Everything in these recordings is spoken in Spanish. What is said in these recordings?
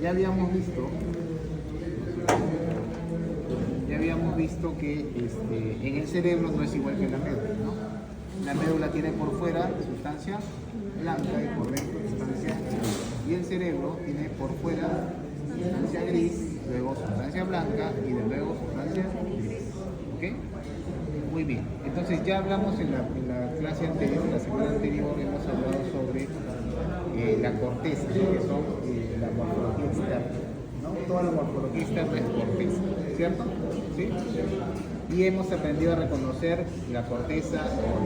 ya habíamos visto que en el cerebro no es igual que en la médula, ¿no? La médula tiene por fuera sustancia blanca y por dentro sustancia gris. Y el cerebro tiene por fuera sustancia gris, luego sustancia blanca y de luego sustancia gris. ¿Ok? Muy bien. Entonces ya hablamos en la clase anterior, en la semana anterior, hemos hablado sobre la corteza, que son la morfología externa, ¿no? Toda la morfología externa es corteza, ¿cierto? ¿Sí? Y hemos aprendido a reconocer la corteza o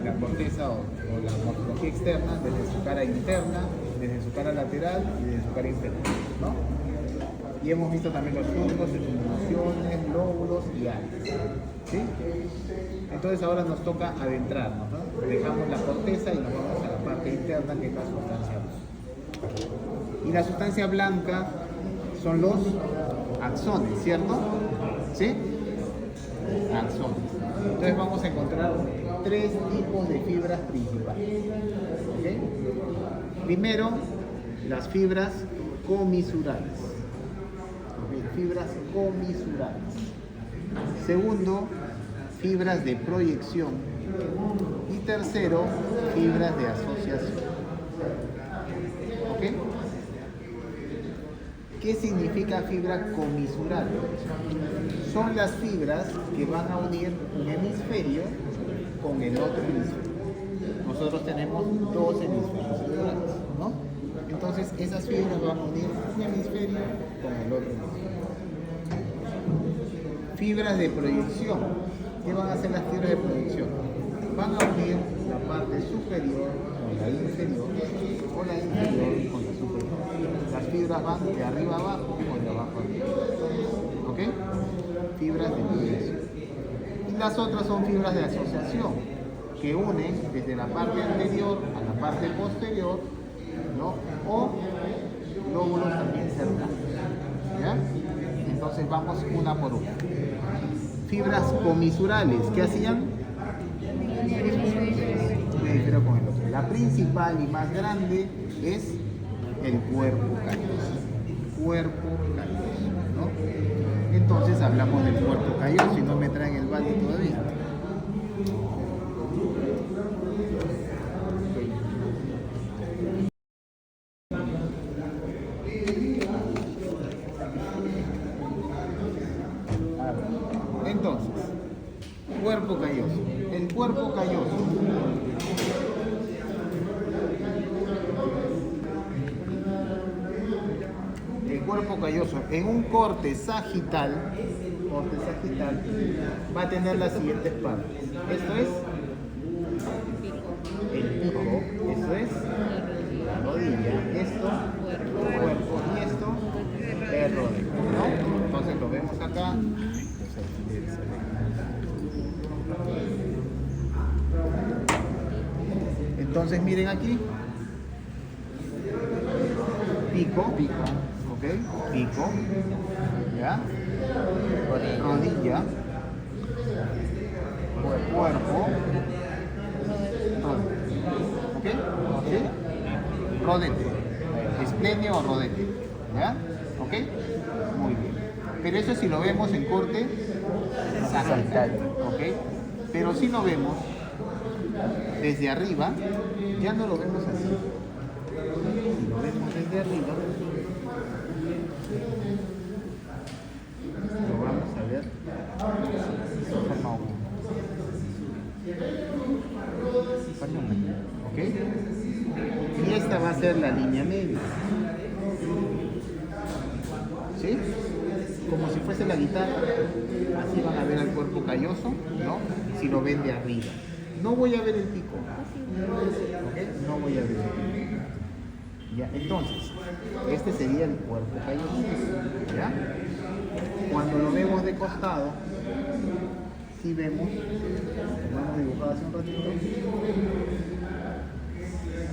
la morfología externa desde su cara interna, desde su cara lateral y desde su cara interna, ¿no? Y hemos visto también los surcos, circunvoluciones, lóbulos y alas, ¿sí? Entonces ahora nos toca adentrarnos, ¿no? Dejamos la corteza y nos vamos a la parte interna, que es la sustancia blanca. Y la sustancia blanca son los axones, ¿cierto? ¿Sí? Axones. Entonces vamos a encontrar tres tipos de fibras principales. ¿Okay? Primero, las fibras comisurales. ¿Okay? Fibras comisurales. Segundo, fibras de proyección. Y tercero, fibras de asociación. ¿Ok? ¿Qué significa fibra comisural? Son las fibras que van a unir un hemisferio con el otro hemisferio. Nosotros tenemos dos hemisferios cerebrales, ¿no? Entonces esas fibras van a unir un hemisferio con el otro hemisferio. Fibras de proyección. ¿Qué van a hacer las fibras de proyección? Van a unir la parte superior con la inferior o la inferior con la superior. Las fibras van de arriba abajo o de abajo arriba. ¿Ok? Fibras de proyección. Y las otras son fibras de asociación, que unen desde la parte anterior a la parte posterior, ¿no? O lóbulos también cercanos. ¿Ya? Entonces vamos una por una. Fibras comisurales, ¿qué hacían? Me difiero con el otro. La principal y más grande es el cuerpo calloso. Cuerpo calloso, ¿no? Entonces hablamos del cuerpo calloso y no me traen el balde todavía. Entonces, cuerpo calloso. El cuerpo calloso en un corte sagital va a tener las siguientes partes. Esto es el pico, esto es la rodilla, esto el cuerpo y esto el rodillo, ¿no? Entonces lo vemos acá. Entonces miren aquí, pico, ¿ok? Pico, ¿ya? Rodilla, cuerpo, ¿ok? ¿Sí? Rodete, esplenio o rodete, ¿ya? ¿Ok? Muy bien. Pero eso si lo vemos en corte sagital, ¿ok? Pero si lo vemos desde arriba, ya no lo vemos así. Si lo vemos desde arriba, lo vamos a ver de forma ¿ok? Y esta va a ser la línea media. ¿Sí? Como si fuese la guitarra. Así van a ver al cuerpo calloso, ¿no? Si lo ven de arriba. No voy a ver el pico. ¿Okay? No voy a ver el pico. Ya, entonces, este sería el cuerpo calloso. ¿Ya? Cuando lo vemos de costado, si vemos, como hemos dibujado hace un ratito,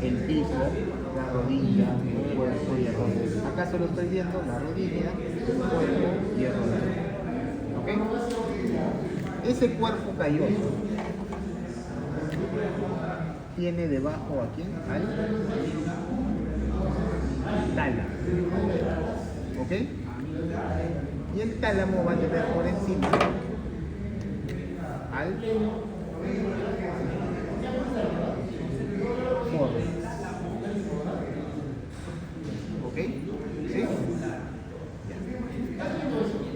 el pico, la rodilla, el cuerpo y el rodillo. Acá solo estoy viendo la rodilla, el cuerpo y el rodillo. ¿Ok? Ese cuerpo calloso tiene debajo a quién? tálamo. ¿Ok? Y el tálamo va a tener por encima al fornix. ¿Ok? ¿Sí?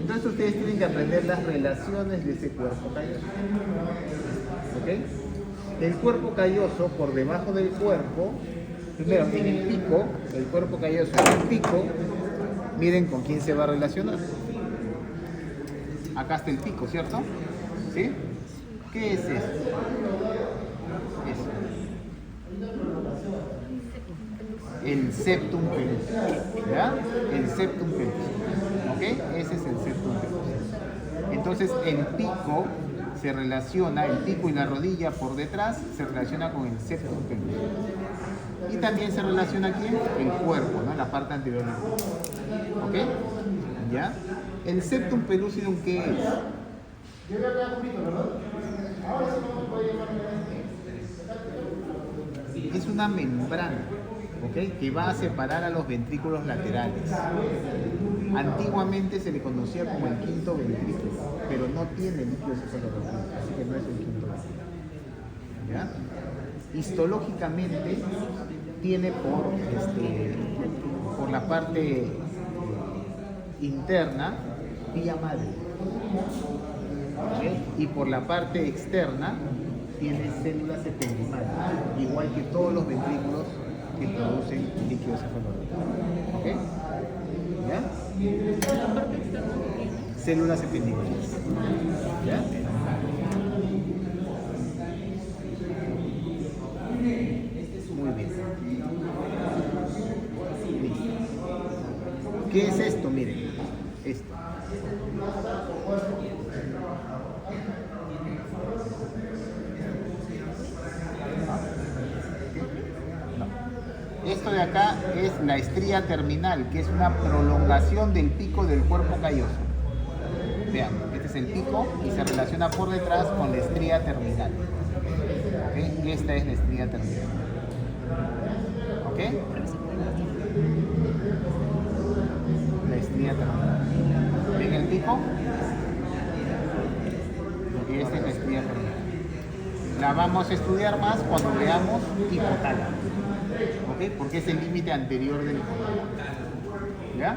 Entonces ustedes tienen que aprender las relaciones de ese cuerpo calloso. ¿Ok? El cuerpo calloso por debajo del cuerpo, primero en el pico, el cuerpo calloso en el pico, miren con quién se va a relacionar. Acá está el pico, ¿cierto? ¿Sí? ¿Qué es esto? Eso. El septum pelus. ¿Ya? El septum pelus. ¿Ok? Ese es el septum pelus. Entonces el pico se relaciona, el pico y la rodilla por detrás se relaciona con el septum pelus. Y también se relaciona aquí el cuerpo, ¿no? La parte anterior del cuerpo. ¿Ok? ¿Ya? El septum pellucidum, ¿qué es? Es una membrana, ¿ok? Que va a separar a los ventrículos laterales. Antiguamente se le conocía como el quinto ventrículo, pero no tiene líquido cefalorraquídeo, así que no es el quinto ventrículo. ¿Ya? Histológicamente tiene por la parte interna vía madre, ¿okay? Y por la parte externa tiene células ependimales, igual que todos los ventrículos que producen líquido cefalorraquídeo. ¿Ok? ¿Ya? Células ependimales. ¿Ya? Muy bien. Listo. ¿Qué es esto? Miren, esto. Esto de acá es la estría terminal, que es una prolongación del pico del cuerpo calloso. Vean, este es el pico y se relaciona por detrás con la estría terminal. ¿Okay? Esta es la estría terminal. ¿Ok? La estría terminal. ¿Ven el pico? Y esta es la estría terminal. La vamos a estudiar más cuando veamos hipotálamo. ¿Ok? Porque es el límite anterior del hipotálamo. ¿Ya?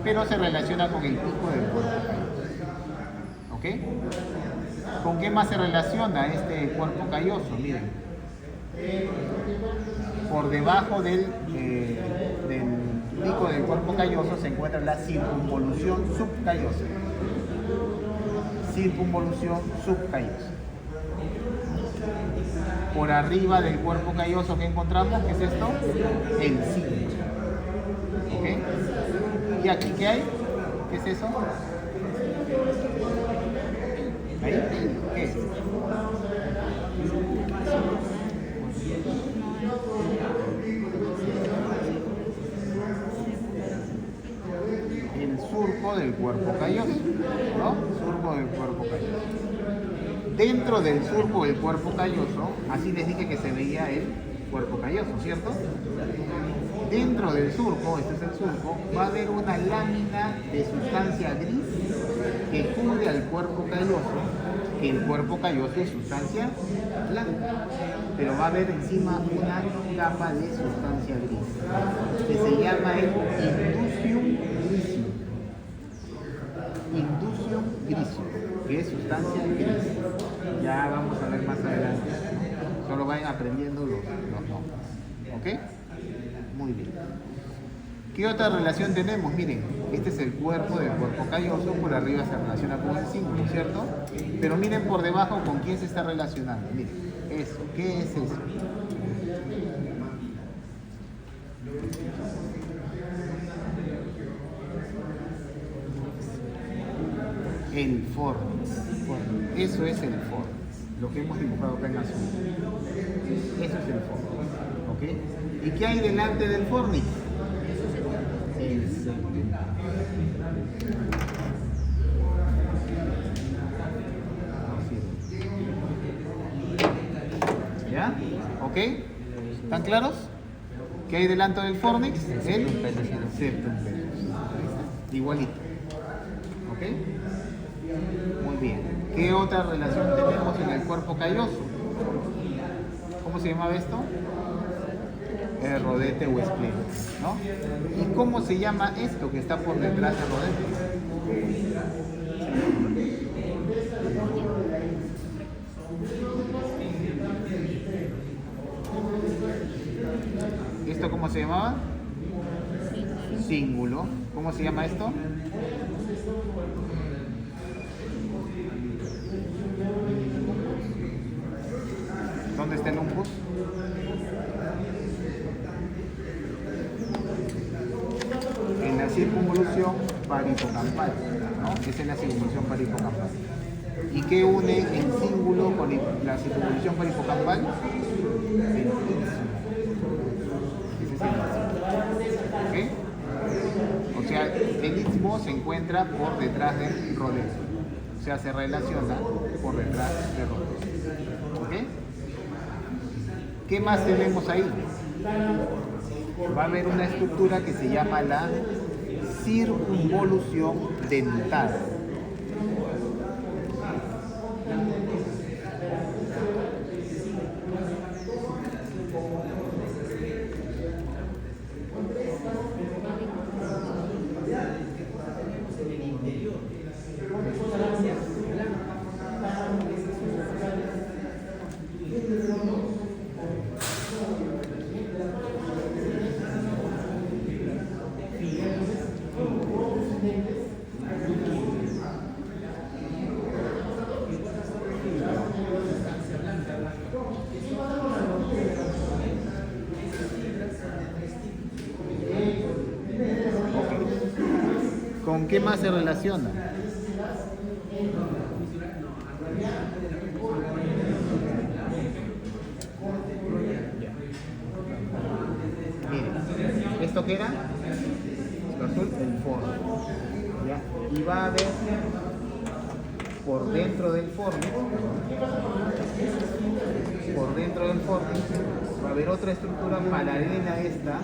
Pero se relaciona con el pico del cuerpo calloso. ¿Ok? ¿Con qué más se relaciona este cuerpo calloso? Miren. Por debajo del pico del cuerpo calloso se encuentra la circunvolución subcallosa. Circunvolución subcallosa. Por arriba del cuerpo calloso que encontramos, ¿qué es esto? El cinto. ¿Ok? ¿Y aquí qué hay? ¿Qué es eso? ¿Ahí? ¿Qué es? El surco del cuerpo calloso, ¿no? Surco del cuerpo calloso. Dentro del surco del cuerpo calloso, así les dije que se veía el cuerpo calloso, ¿cierto? Dentro del surco, este es el surco, va a haber una lámina de sustancia gris que cubre al cuerpo calloso, que el cuerpo calloso es sustancia blanca, pero va a haber encima una capa de sustancia gris, que se llama el inducium grisium. Inducium grisium, que es sustancia gris. Ya vamos a ver más adelante. Solo vayan aprendiendo los nombres. ¿Ok? Muy bien. ¿Qué otra relación tenemos? Miren, este es el cuerpo del cuerpo calloso, por arriba se relaciona con el cíngulo, ¿cierto? Pero miren por debajo con quién se está relacionando. Miren, eso, ¿qué es eso? El fornix. Eso es el fornix, lo que hemos dibujado acá en azul. Eso es el fornix. ¿Ok? ¿Y qué hay delante del fornix? El septum. ¿Ya? ¿Ok? ¿Están claros? ¿Qué hay delante del fornix? El septum pellucidum. septum pellucidum. Igualito. ¿Ok? Muy bien. ¿Qué otra relación tenemos en el cuerpo calloso? ¿Cómo se llamaba esto? El rodete o espleno, ¿no? ¿Y cómo se llama esto que está por detrás del rodete? ¿Esto cómo se llamaba? Cíngulo. ¿Cómo se llama esto? ¿Dónde está el umbus? En la circunvolución paripocampal, ¿no? Esa es la circunvolución paripocampal. ¿Y qué une el cíngulo con la circunvolución paripocampal? El istmo. Ese es el istmo. ¿Ok? O sea, el istmo se encuentra por detrás del rodete. O sea, se relaciona por detrás del rodete. ¿Ok? ¿Qué más tenemos ahí? Va a haber una estructura que se llama la circunvolución dentada. ¿Con qué más se relaciona? Miren, ¿esto qué era? Lo azul, el forno. ¿Ya? Y va a haber por dentro del forno, va a haber otra estructura paralela a esta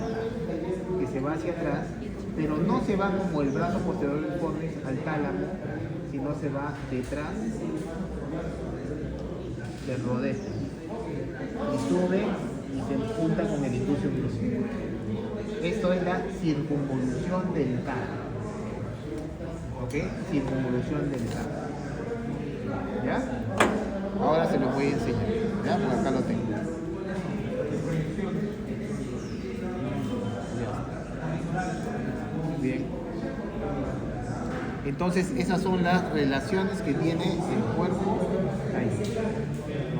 que se va hacia atrás, pero no se va como el brazo posterior del fornix al tálamo, sino se va detrás del rodete y sube y se junta con el inducio glúteo. Esto es la circunvolución dentada. ¿Ok? Circunvolución dentada. ¿Ya? Ahora se los voy a enseñar. ¿Ya? Porque acá lo tengo. Bien. Entonces esas son las relaciones que tiene el cuerpo ahí.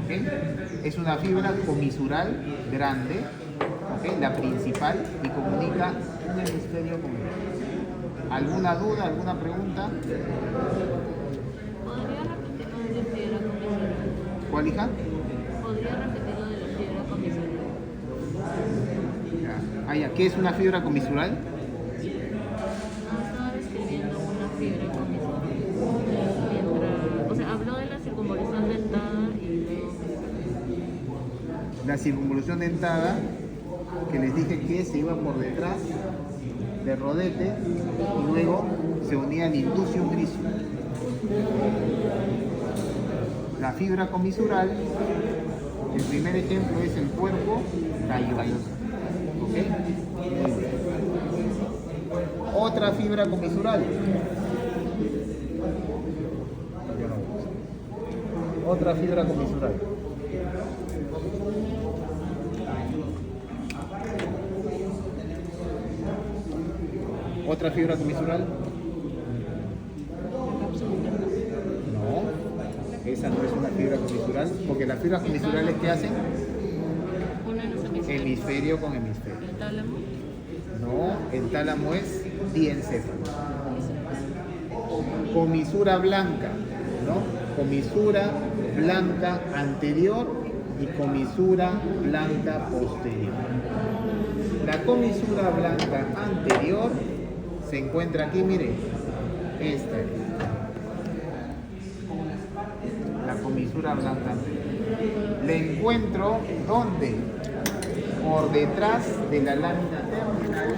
¿Ok? Es una fibra comisural grande, ¿ok? La principal, y comunica un hemisferio con el otro. ¿Alguna duda, alguna pregunta? ¿Podría repetir lo de la fibra comisural? ¿Cuál, hija? ¿Podría repetir lo de la fibra comisural? Ya. Ah, ya. ¿Qué es una fibra comisural? Estaba describiendo una fibra comisural. Mientras, o sea, habló de la circunvolución dentada y luego... La circunvolución dentada, que les dije que se iba por detrás del rodete y luego se unía al inducium gricium. La fibra comisural, el primer ejemplo es el cuerpo calloso. ¿Ok? Muy bien. Otra fibra comisural. Otra fibra comisural. ¿Otra fibra comisural? No, esa no es una fibra comisural, porque las fibras comisurales, ¿qué hacen? Una en los hemisferios. Hemisferio con hemisferio. ¿El tálamo? No, el tálamo es diencéfalo. Comisura blanca, ¿no? Comisura blanca anterior y comisura blanca posterior. La comisura blanca anterior se encuentra aquí, miren, esta es la comisura blanca anterior. La encuentro, ¿dónde? por detrás de la lámina terminal,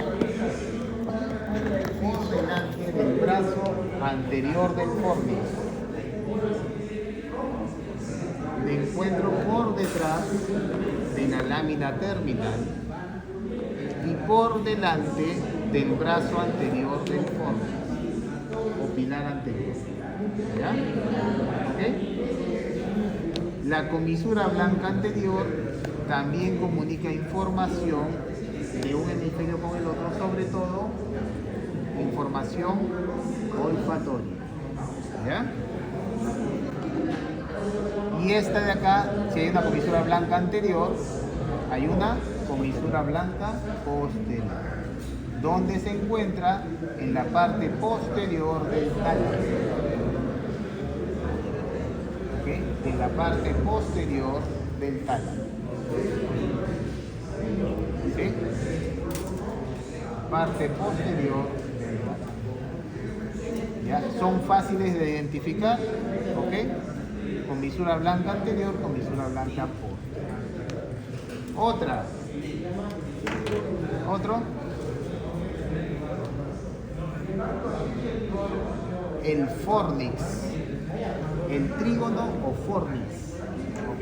por delante del brazo anterior del fornix. Me encuentro por detrás de la lámina terminal y por delante del brazo anterior del fornix o pilar anterior. ¿Ya? ¿Ok? La comisura blanca anterior también comunica información de un hemisferio con el otro, sobre todo información olfatoria. ¿Ya? Y esta de acá, si hay una comisura blanca anterior, hay una comisura blanca posterior, donde se encuentra en la parte posterior del tálamo. ¿Okay? En la parte posterior del tálamo. ¿Sí? Parte posterior del tálamo. ¿Ya? Son fáciles de identificar, ¿ok? Comisura blanca anterior, comisura blanca posterior. Otra. Otro. El fornix. El trígono o fornix. ¿Ok?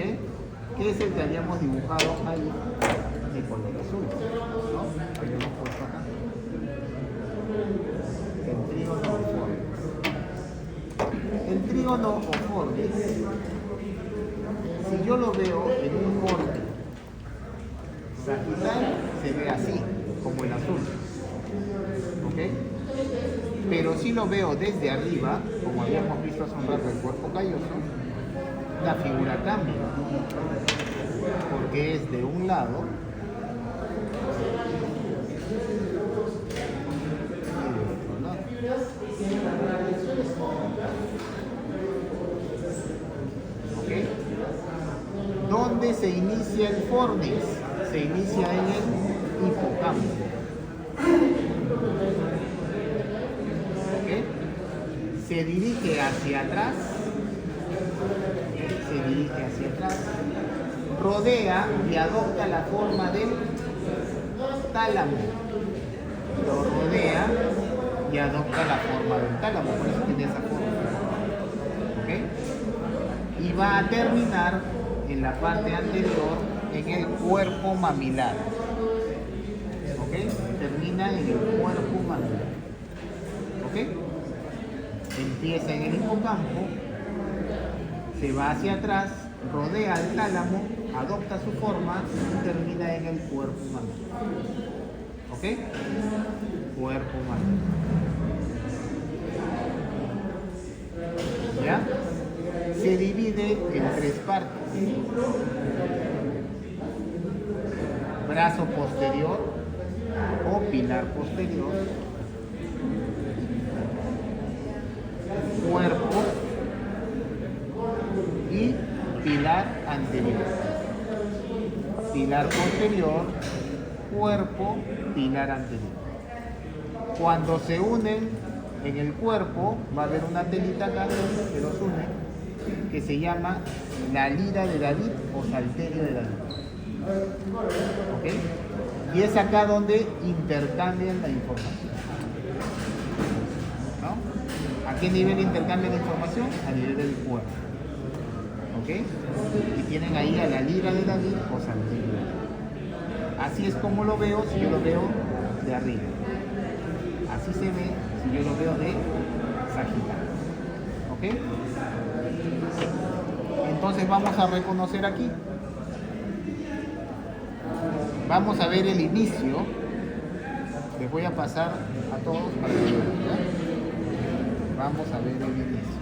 Que es el que habíamos dibujado ahí de color azul, ¿no? Que lo hemos puesto acá. El trígono o fornix. El trígono o fornix, si yo lo veo en un borde sagital, se ve así, como el azul. ¿Ok? Pero si lo veo desde arriba, como habíamos visto hace un rato el cuerpo calloso, la figura cambia, porque es de un lado y del otro lado. ¿Ok? ¿Dónde se inicia el fornix? Se inicia en el hipocampo. ¿Ok? Se dirige hacia atrás. Se dirige hacia atrás, rodea y adopta la forma del tálamo. Lo rodea y adopta la forma del tálamo, por eso tiene esa forma. ¿Ok? Y va a terminar en la parte anterior, en el cuerpo mamilar. ¿Ok? Termina en el cuerpo mamilar. ¿Ok? Empieza en el hipocampo, se va hacia atrás, rodea el tálamo, adopta su forma y termina en el cuerpo mamilar. ¿Ok? Cuerpo mamilar. ¿Ya? Se divide en tres partes. Brazo posterior o pilar posterior. Cuerpo y pilar anterior. Pilar posterior, cuerpo, pilar anterior. Cuando se unen en el cuerpo, va a haber una telita acá que los une, que se llama la lira de David o salterio de David. ¿Ok? Y es acá donde intercambian la información. ¿No? ¿A qué nivel intercambian la información? A nivel del cuerpo. ¿Ok? Y tienen ahí a la lira de David o salterio de David. Así es como lo veo si yo lo veo de arriba. Así se ve si yo lo veo de sagital. ¿Ok? Entonces vamos a reconocer aquí. Vamos a ver el inicio. Les voy a pasar a todos para que lo vean, ¿ya? Vamos a ver el inicio.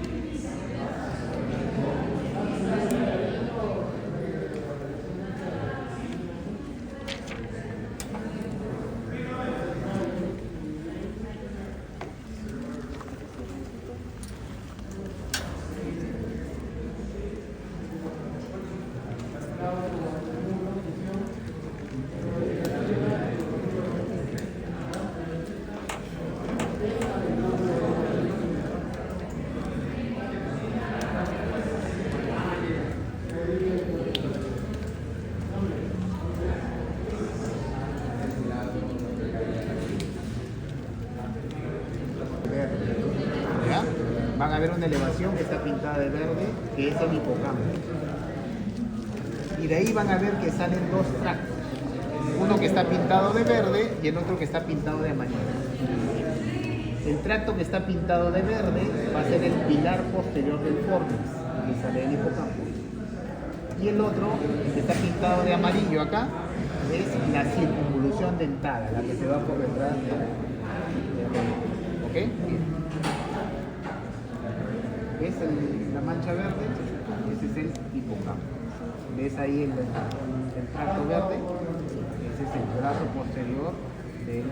van a ver una elevación que está pintada de verde, que es el hipocampo. Y de ahí van a ver que salen dos tractos. Uno que está pintado de verde y el otro que está pintado de amarillo. El tracto que está pintado de verde va a ser el pilar posterior del fornix, que sale del hipocampo. Y el otro, que está pintado de amarillo acá, es la circunvolución dentada, la que se va por detrás de ¿ok? Bien. ¿Ves la mancha verde? Ese es el hipocampo. ¿Ves ahí el tracto verde? Ese es el brazo posterior del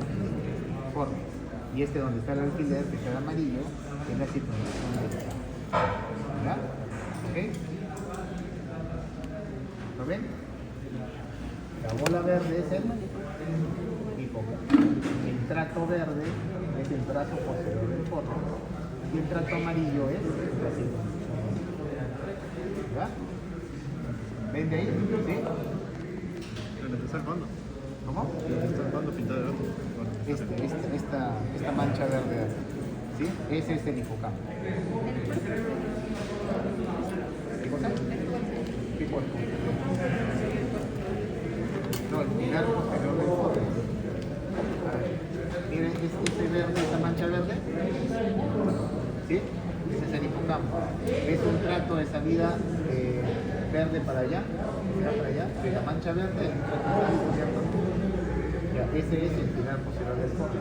fornix. Y este donde está el alfiler, que está de amarillo, es la circunvolución dentada. ¿Ya? ¿Ok? ¿Lo ven? La bola verde es el hipocampo. El tracto verde es el brazo posterior del fornix. Y el tracto amarillo es la circunvolución. ¿Ya? ¿Ven de ahí? ¿Sí? Está el fondo. ¿Cómo? Está el fondo pintado de verde. Esta mancha verde. ¿Sí? Ese es el hipocampo. ¿Qué cosa? ¿Qué cuerpo? No, el pilar posterior del fornix. Miren, este verde, esta mancha verde. ¿Sí? Ese es el hipocampo. Es un tracto de salida verde para allá, para allá, de la mancha verde, el tracto blanco, ¿cierto? Ya, ese es el pilar posterior del fornix.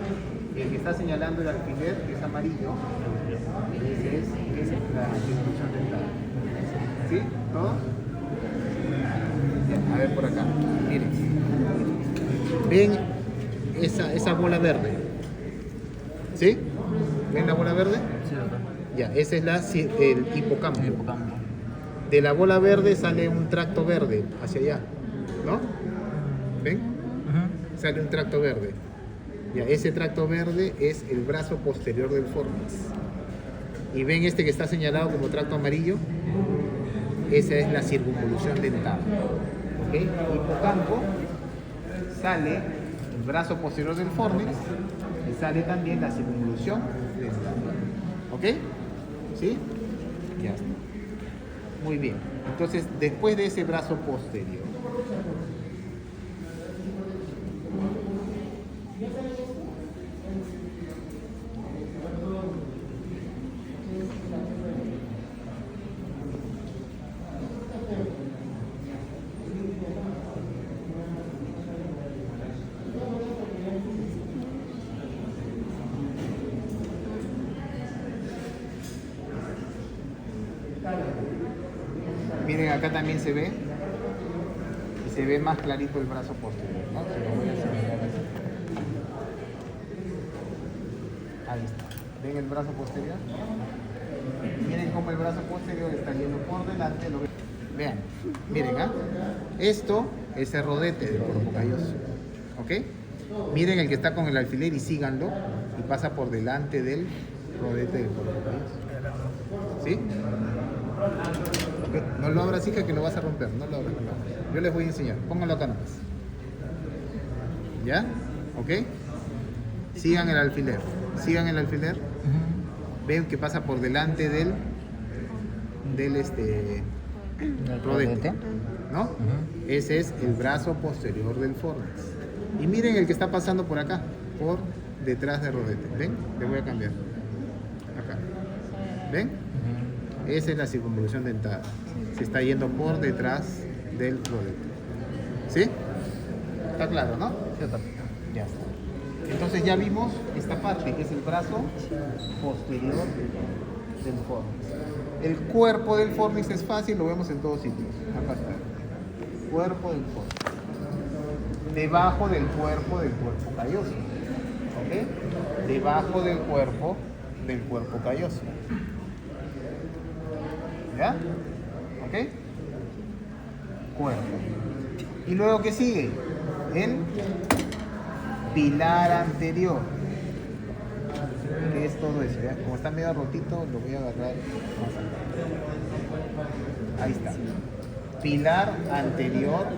Y el que está señalando el alfiler, que es amarillo, ese es la circunvolución dental. ¿Sí? ¿Todos? Ya, a ver por acá. Miren. ¿Ven esa bola verde? ¿Sí? ¿Ven la bola verde? Sí, acá. Ya, ese es el hipocampo. De la bola verde sale un tracto verde hacia allá, ¿no? ¿Ven? Sale un tracto verde. Ya, ese tracto verde es el brazo posterior del fornix. Y ven este que está señalado como tracto amarillo, esa es la circunvolución dentada. ¿Ok? Hipocampo sale el brazo posterior del fornix y sale también la circunvolución dentada. ¿Ok? ¿Sí? Ya está. Muy bien. Entonces, después de ese brazo posterior, miren, acá también se ve, y se ve más clarito el brazo posterior, ¿no? Se lo voy a señalar así. Ahí está. ¿Ven el brazo posterior? Miren cómo el brazo posterior está yendo por delante. Vean, miren, ¿ah? Esto es el rodete del cuerpo calloso, ¿ok? Miren el que está con el alfiler y síganlo, y pasa por delante del rodete del cuerpo calloso. ¿Sí? Okay. No lo abras, hija, que lo vas a romper. No lo abras, no lo abras. Yo les voy a enseñar. Pónganlo acá nomás. ¿Ya? ¿Ok? Sigan el alfiler. Sigan el alfiler. Ven que pasa por delante del rodete, ¿no? Ese es el brazo posterior del fornix. Y miren el que está pasando por acá, por detrás del rodete. ¿Ven? Le voy a cambiar. Acá. ¿Ven? Esa es la circunvolución dentada. Se está yendo por detrás del rodete. ¿Sí? ¿Está claro, no? Sí, está. Ya está. Entonces ya vimos esta parte, que es el brazo posterior del fornix. El cuerpo del fornix es fácil, lo vemos en todos sitios. Acá está. Cuerpo del fornix. Debajo del cuerpo calloso. ¿Ok? Debajo del cuerpo calloso. ¿Ya? ¿Ok? Cuerpo. ¿Y luego qué sigue? El pilar anterior. ¿Qué es todo eso? ¿Ya? Como está medio rotito, lo voy a agarrar más acá. Ahí está. Pilar anterior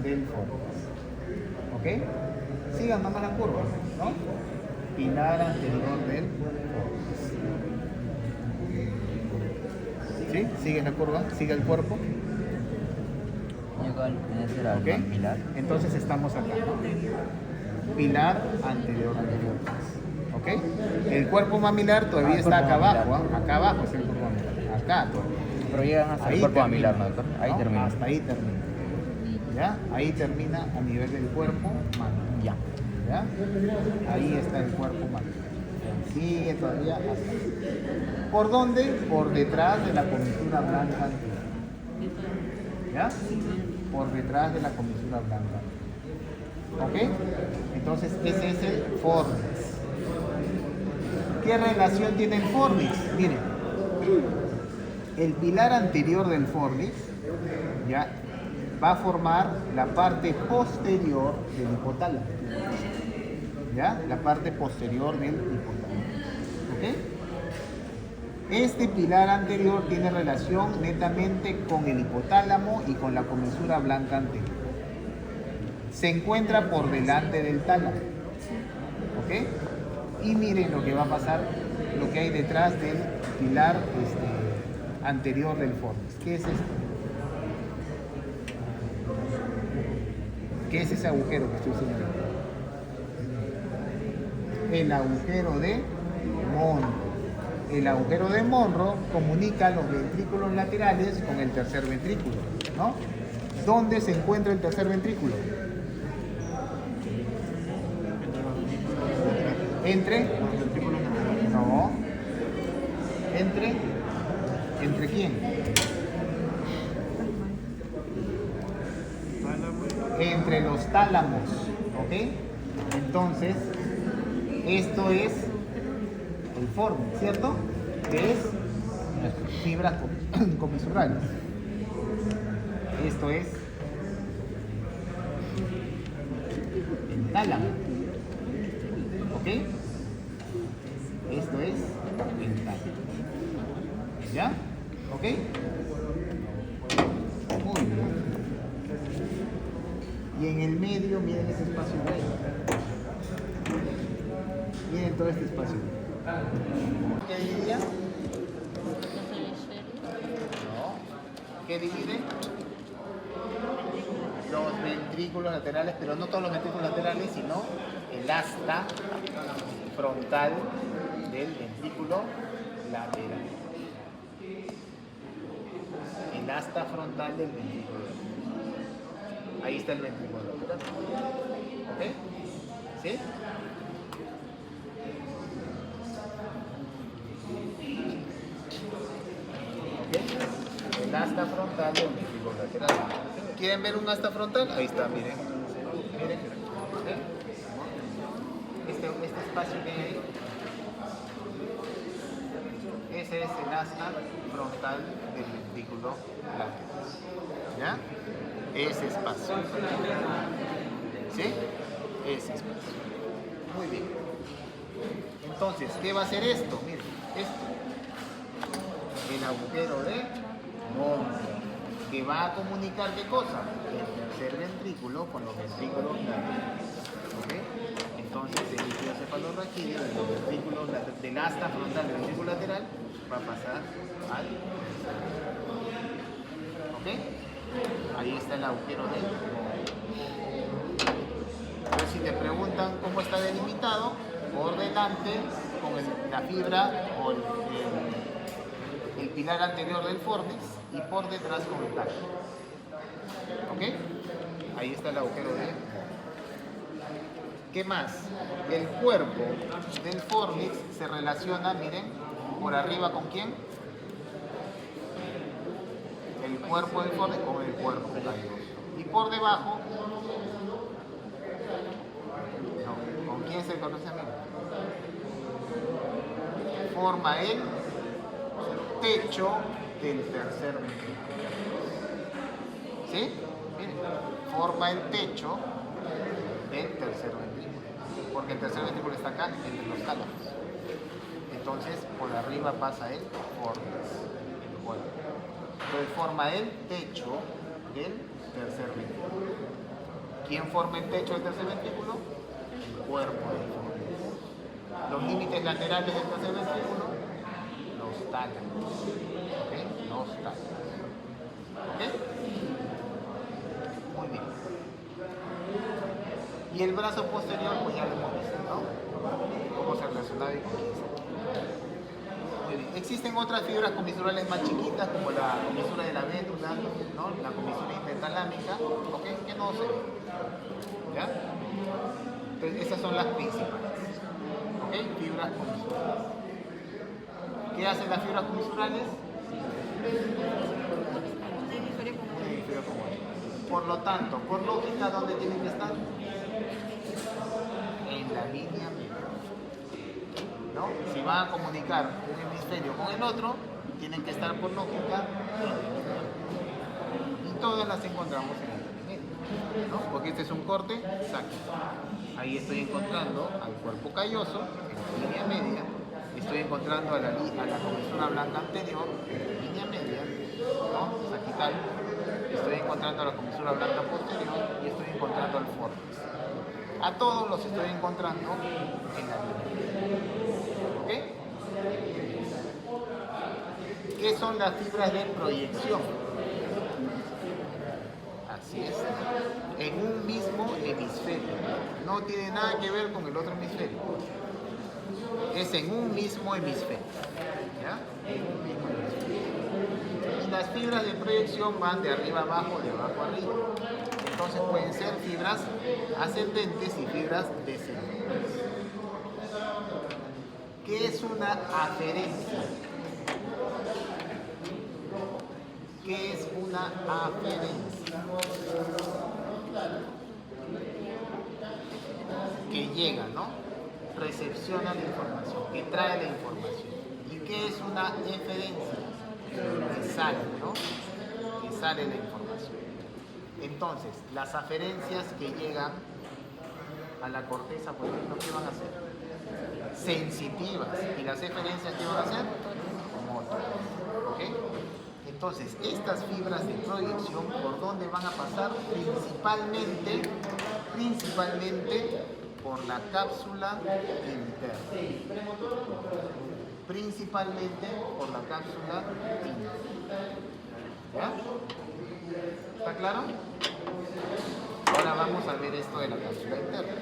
del fornix. ¿Ok? Sigan nomás la curva, ¿no? pilar anterior del fornix. ¿Sí? ¿Sigue la curva? ¿Sigue el cuerpo? Igual, ese era ¿Ok? el pilar. Entonces estamos acá, ¿no? Pilar anterior. ¿Ok? El cuerpo mamilar todavía Ah, está cuerpo acá abajo, mamilar. ¿ah? Acá abajo es el cuerpo mamilar. Acá todavía. Pero llegan hasta Ahí el cuerpo termina, mamilar, ¿no, doctor? Ahí ¿no? termina. Hasta ahí termina. ¿Ya? Ahí termina a nivel del cuerpo mamilar. Ya. ¿Ya? Ahí está el cuerpo mamilar. Sigue todavía hasta ahí. ¿Por dónde? Por detrás de la comisura blanca anterior. ¿Ya? Por detrás de la comisura blanca. ¿Ok? Entonces ese es el fornix. ¿Qué relación tiene el fornix? Miren, el pilar anterior del fornix ya va a formar la parte posterior del hipotálamo. ¿Ya? La parte posterior del hipotálamo. ¿Ok? Este pilar anterior tiene relación netamente con el hipotálamo y con la comisura blanca anterior. Se encuentra por delante del tálamo. ¿Ok? Y miren lo que va a pasar, lo que hay detrás del pilar anterior del fornix. ¿Qué es esto? ¿Qué es ese agujero que estoy señalando? El agujero de Monro. El agujero de Monro comunica los ventrículos laterales con el tercer ventrículo, ¿no? ¿Dónde se encuentra el tercer ventrículo? Entre. No. ¿Entre quién? Entre los tálamos, ¿ok? Entonces, esto es el fornix, ¿cierto? Que es fibras comisurales. Esto es el tálamo, ¿ok? Esto es el tálamo. ¿Ya? ¿Ok? Muy bien. Y en el medio, miren ese espacio ahí. Miren todo este espacio. ¿Qué dividía? No. ¿Qué divide? Los ventrículos laterales, pero no todos los ventrículos laterales, sino el asta frontal del ventrículo lateral. El asta frontal del ventrículo lateral. Ahí está el ventrículo lateral. ¿Ok? ¿Sí? ¿Ok? El asta frontal del ventrículo lateral. ¿Quieren ver un asta frontal? Ahí está, miren. Miren. ¿Ok? Este espacio que hay ahí. Ese es el asta frontal del ventrículo lateral. ¿Ya? Ese espacio. ¿Sí? Ese espacio. Muy bien. Entonces, ¿qué va a hacer esto? Miren, esto. El agujero de Monro, que va a comunicar ¿qué cosa? El tercer ventrículo con los ventrículos laterales. ¿Ok? Entonces, el líquido cefalorraquídeo de los ventrículos del asta frontal del ventrículo lateral va a pasar al tercer ventrículo. ¿Ok? Ahí está el agujero de Monro. Entonces, si te preguntan cómo está delimitado, por delante con la fibra o el pilar anterior del fornix y por detrás con el tálamo. ¿Ok? Ahí está el agujero de Monro. ¿Qué más? El cuerpo del fornix se relaciona, miren, por arriba ¿con quién? El cuerpo del fornix con el cuerpo cayoso. Y por debajo, no, ¿con quién se conoce? Forma el techo del tercer ventrículo. ¿Sí? Miren, forma el techo del tercer ventrículo. Porque el tercer ventrículo está acá, entre los tálamos. Entonces, por arriba pasa el fornix, el cuerpo. Entonces, forma el techo del tercer ventrículo. ¿Quién forma el techo del tercer ventrículo? El cuerpo del fornix. los límites laterales del tercer ventrículo, los tálamos. ¿Ok? Los tálamos. ¿Ok? Muy bien. Y el brazo posterior, pues ya lo hemos visto, ¿no? Cómo se relaciona y con quién se. Muy bien. Existen otras fibras comisurales más chiquitas, como la comisura de la médula, ¿no? La comisura intertalámica, ¿ok? Que no se ve. ¿Ya? Entonces, esas son las principales. ¿Ok? Fibras comisurales. ¿Qué hacen las fibras comisurales? Por lo tanto, por lógica, ¿dónde tienen que estar? En la línea media. ¿No? Si van a comunicar un hemisferio con el otro, tienen que estar por lógica en la línea media. Y todas las encontramos en la línea media, ¿no? Porque este es un corte saquito. Ahí estoy encontrando al cuerpo calloso en la línea media, estoy encontrando a la comisura blanca anterior en la línea media, ¿no? Saquital. Estoy encontrando a la comisura blanca posterior y estoy encontrando al fornix. A todos los estoy encontrando en la línea. ¿Ok? ¿Qué son las fibras de proyección? Así es. En un mismo hemisferio. No tiene nada que ver con el otro hemisferio. Es en un mismo hemisferio. ¿Ya? En un mismo hemisferio. Y las fibras de proyección van de arriba abajo, de abajo arriba. Entonces pueden ser fibras ascendentes y fibras descendentes. ¿Qué es una aferencia? ¿Qué es una aferencia? Que llega, ¿no? Recepciona la información, que trae la información. ¿Y qué es una eferencia? Que sale, ¿no? Que sale la información. Entonces, las aferencias que llegan a la corteza, por ejemplo, ¿qué van a hacer? Sensitivas. ¿Y las eferencias qué van a hacer? Motoras. ¿Ok? Entonces, estas fibras de proyección, ¿por dónde van a pasar? Principalmente por la cápsula interna. Principalmente por la cápsula interna. ¿Ya? ¿Está claro? Ahora vamos a ver esto de la cápsula interna.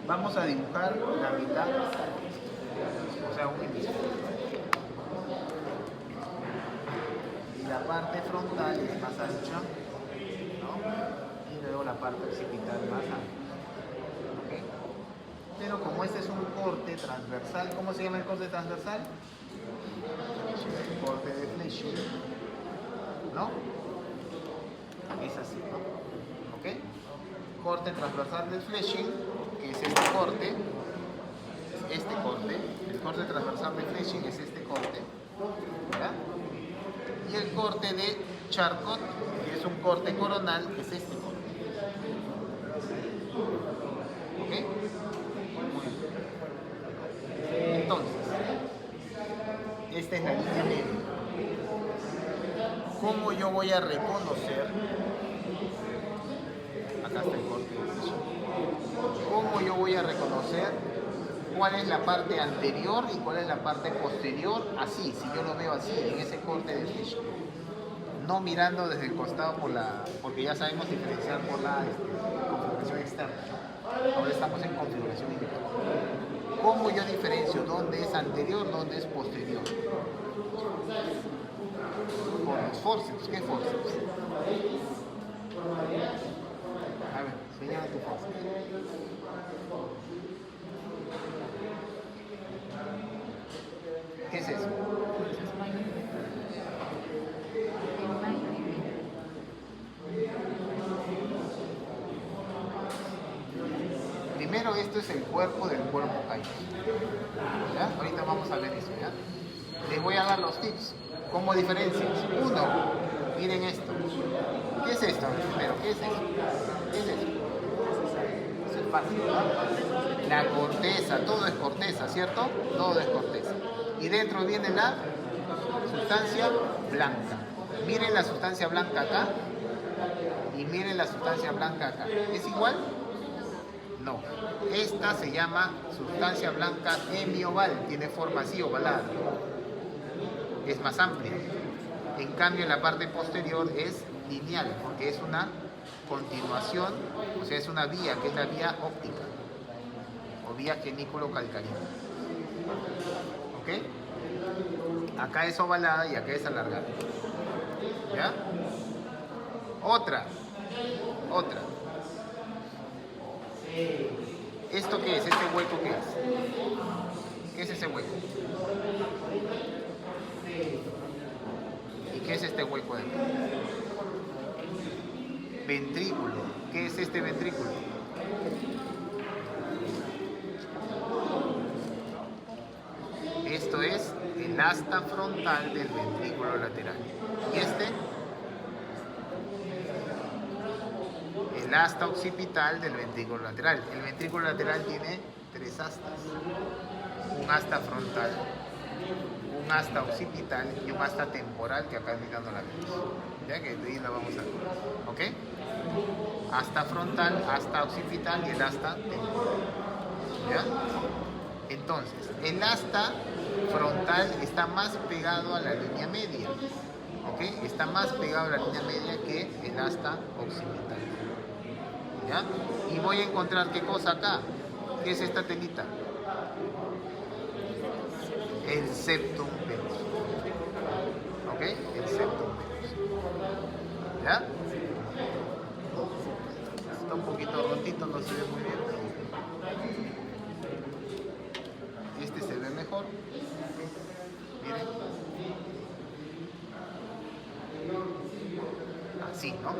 Vamos a dibujar la mitad, o sea, un hemisferio. Y la parte frontal es más ancha, ¿no? Y luego la parte occipital más ancha. ¿Okay? Pero como este es un corte transversal, ¿cómo se llama el corte transversal? Corte de Fletcher, ¿no? Es así, ¿no? ¿Ok? Corte transversal de Fletching, que es este corte, el corte transversal de Fletching es este corte, ¿verdad? Y el corte de Charcot, que es un corte coronal, que es este corte. ¿Ok? Muy bien. Entonces, esta es la línea media. ¿Cómo yo voy a reconocer? Acá está el corte. ¿Cómo yo voy a reconocer cuál es la parte anterior y cuál es la parte posterior? Así, si yo lo veo así, en ese corte de Fletcher. No mirando desde el costado porque ya sabemos diferenciar por la configuración externa. Ahora estamos en configuración interna. ¿Cómo yo diferencio dónde es anterior, dónde es posterior? Por los forceps. ¿Qué forceps? A ver, señala tu forceps. ¿Qué es eso? Primero, esto es el cuerpo del cuerpo calloso. ¿Ya? Ahorita vamos a ver eso, ¿ya? Les voy a dar los tips. ¿Cómo diferencias? Uno, miren esto. ¿Qué es esto? Primero, ¿qué es eso? ¿Qué es eso? Es el fácil, ¿no? La corteza, todo es corteza, ¿cierto? Todo es corteza. Y dentro viene la sustancia blanca. Miren la sustancia blanca acá y miren la sustancia blanca acá. ¿Es igual? No. Esta se llama sustancia blanca hemioval, tiene forma así ovalada. Es más amplia. En cambio, en la parte posterior es lineal, porque es una continuación, o sea, es una vía, que es la vía óptica o vía genículo-calcarina. ¿Ok? Acá es ovalada y acá es alargada. ¿Ya? Otra. ¿Esto qué es? ¿Este hueco qué es? ¿Qué es ese hueco? ¿Y qué es este hueco de aquí? Ventrículo. ¿Qué es este ventrículo? Esto es el asta frontal del ventrículo lateral. ¿Y este? El asta occipital del ventrículo lateral. El ventrículo lateral tiene 3 astas. Un asta frontal, un asta occipital y un asta temporal que acá mirando la luz. Ya que de ahí la vamos a ver. ¿Ok? Asta frontal, asta occipital y el asta temporal. ¿Ya? Entonces, el asta frontal está más pegado a la línea media. ¿Ok? Está más pegado a la línea media que el asta occipital. ¿Ya? Y voy a encontrar qué cosa acá. ¿Qué es esta telita? El septum venoso. ¿Ok? El septum venoso. ¿Ya? Está un poquito rotito, no se ve muy bien. Este se ve mejor. Miren. Así, ¿no?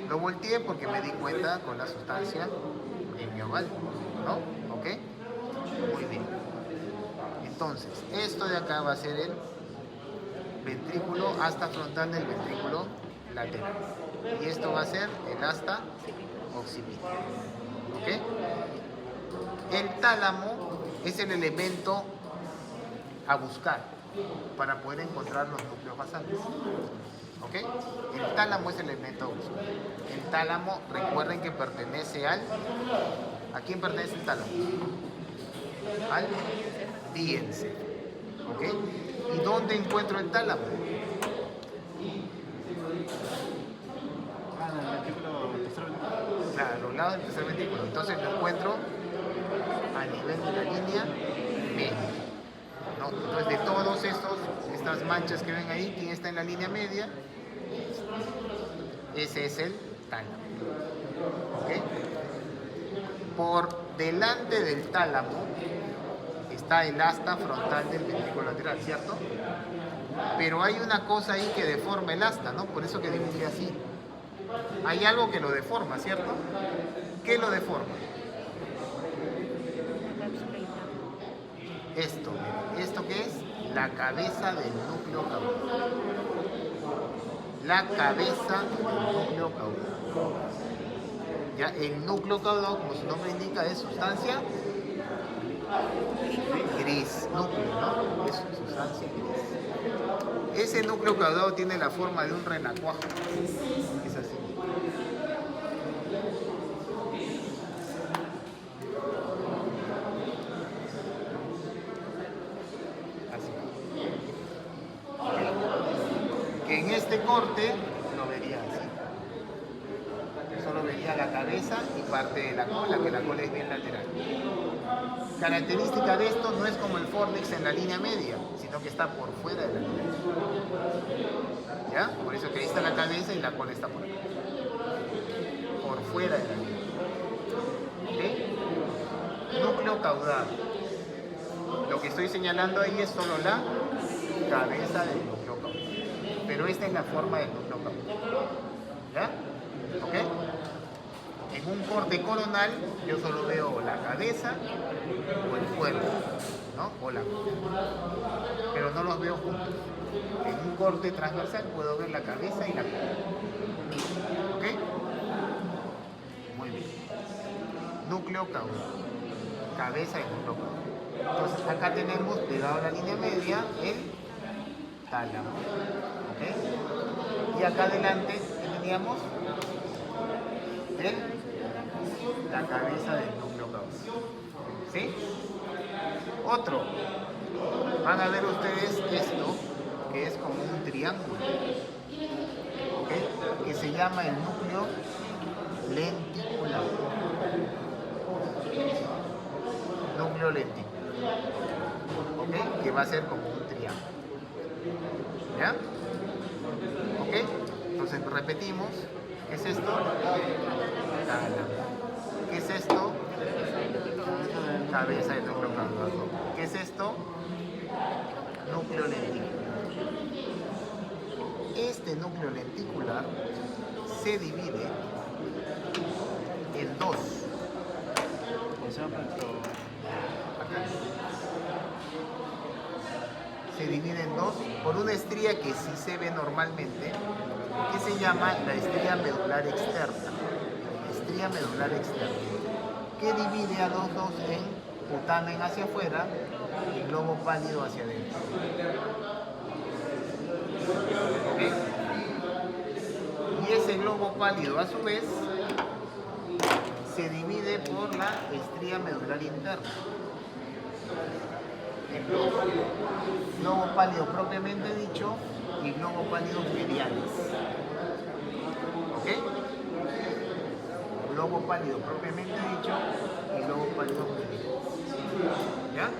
Lo volteé porque me di cuenta con la sustancia hemioval, ¿no? ¿Ok? Muy bien. Entonces, esto de acá va a ser el ventrículo, asta frontal del ventrículo lateral. Y esto va a ser el asta occipital. ¿Ok? El tálamo es el elemento a buscar para poder encontrar los núcleos basales. ¿Ok? El tálamo es el elemento a buscar. El tálamo, recuerden que pertenece al... ¿A quién pertenece el tálamo? Al díense. ¿Ok? ¿Y dónde encuentro el tálamo? Claro, a los lados del tercer ventrículo. Entonces lo encuentro a nivel de la línea media. ¿No? Entonces, de todos estas manchas que ven ahí, ¿quién está en la línea media? Ese es el tálamo. ¿Ok? Por delante del tálamo está el asta frontal del ventrículo lateral, ¿cierto? Pero hay una cosa ahí que deforma el asta, ¿no? Por eso que dibujé así. Hay algo que lo deforma, ¿cierto? ¿Qué lo deforma? Esto, ¿esto qué es? La cabeza del núcleo caudal. La cabeza del núcleo caudal. Ya, el núcleo caudal, como su nombre indica, es sustancia gris, núcleo, ¿no? Es sustancia gris. Ese núcleo caudal tiene la forma de un renacuajo. Es así. Que en este corte lo vería así. Solo vería la cabeza y parte de la cola, que la cola es bien lateral. Característica de esto no es como el fornix en la línea media, sino que está por fuera de la línea media. ¿Ya? Por eso que ahí está la cabeza y la cola está por acá. Por fuera de la línea. ¿Ok? Núcleo caudal. Lo que estoy señalando ahí es solo la cabeza del núcleo caudal. Pero esta es la forma del núcleo caudal. ¿Ya? ¿Ok? En un corte coronal yo solo veo la cabeza o el cuerpo, ¿no? O la cola. Pero no los veo juntos. En un corte transversal puedo ver la cabeza y la cola. ¿Ok? Muy bien. núcleo caudado, cabeza del núcleo caudado. Entonces acá tenemos pegado a la línea media el tálamo, ¿ok? Y acá adelante teníamos la cabeza del núcleo caudado, ¿sí? Otro, van a ver ustedes esto, que es como un triángulo, ¿ok? Que se llama el núcleo lenticular. Núcleo lenticular, ¿ok? Que va a ser como un triángulo, ¿ya? ¿Ok? Entonces repetimos. ¿Qué es esto? Tálamo. ¿Qué es esto? Cabeza del núcleo caudado. ¿Qué es esto? Núcleo lenticular. Este núcleo lenticular se divide en dos. Se divide en dos por una estría que sí se ve normalmente, que se llama la estría medular externa. Estría medular externa, que divide a los dos en putamen hacia afuera y globo pálido hacia adentro. ¿Ok? Y ese globo pálido a su vez se divide por la estría medular interna. En dos. Globo pálido propiamente dicho y globo pálido mediales. ¿Ok? Globo pálido propiamente dicho y globo pálido mediales. ¿Ya?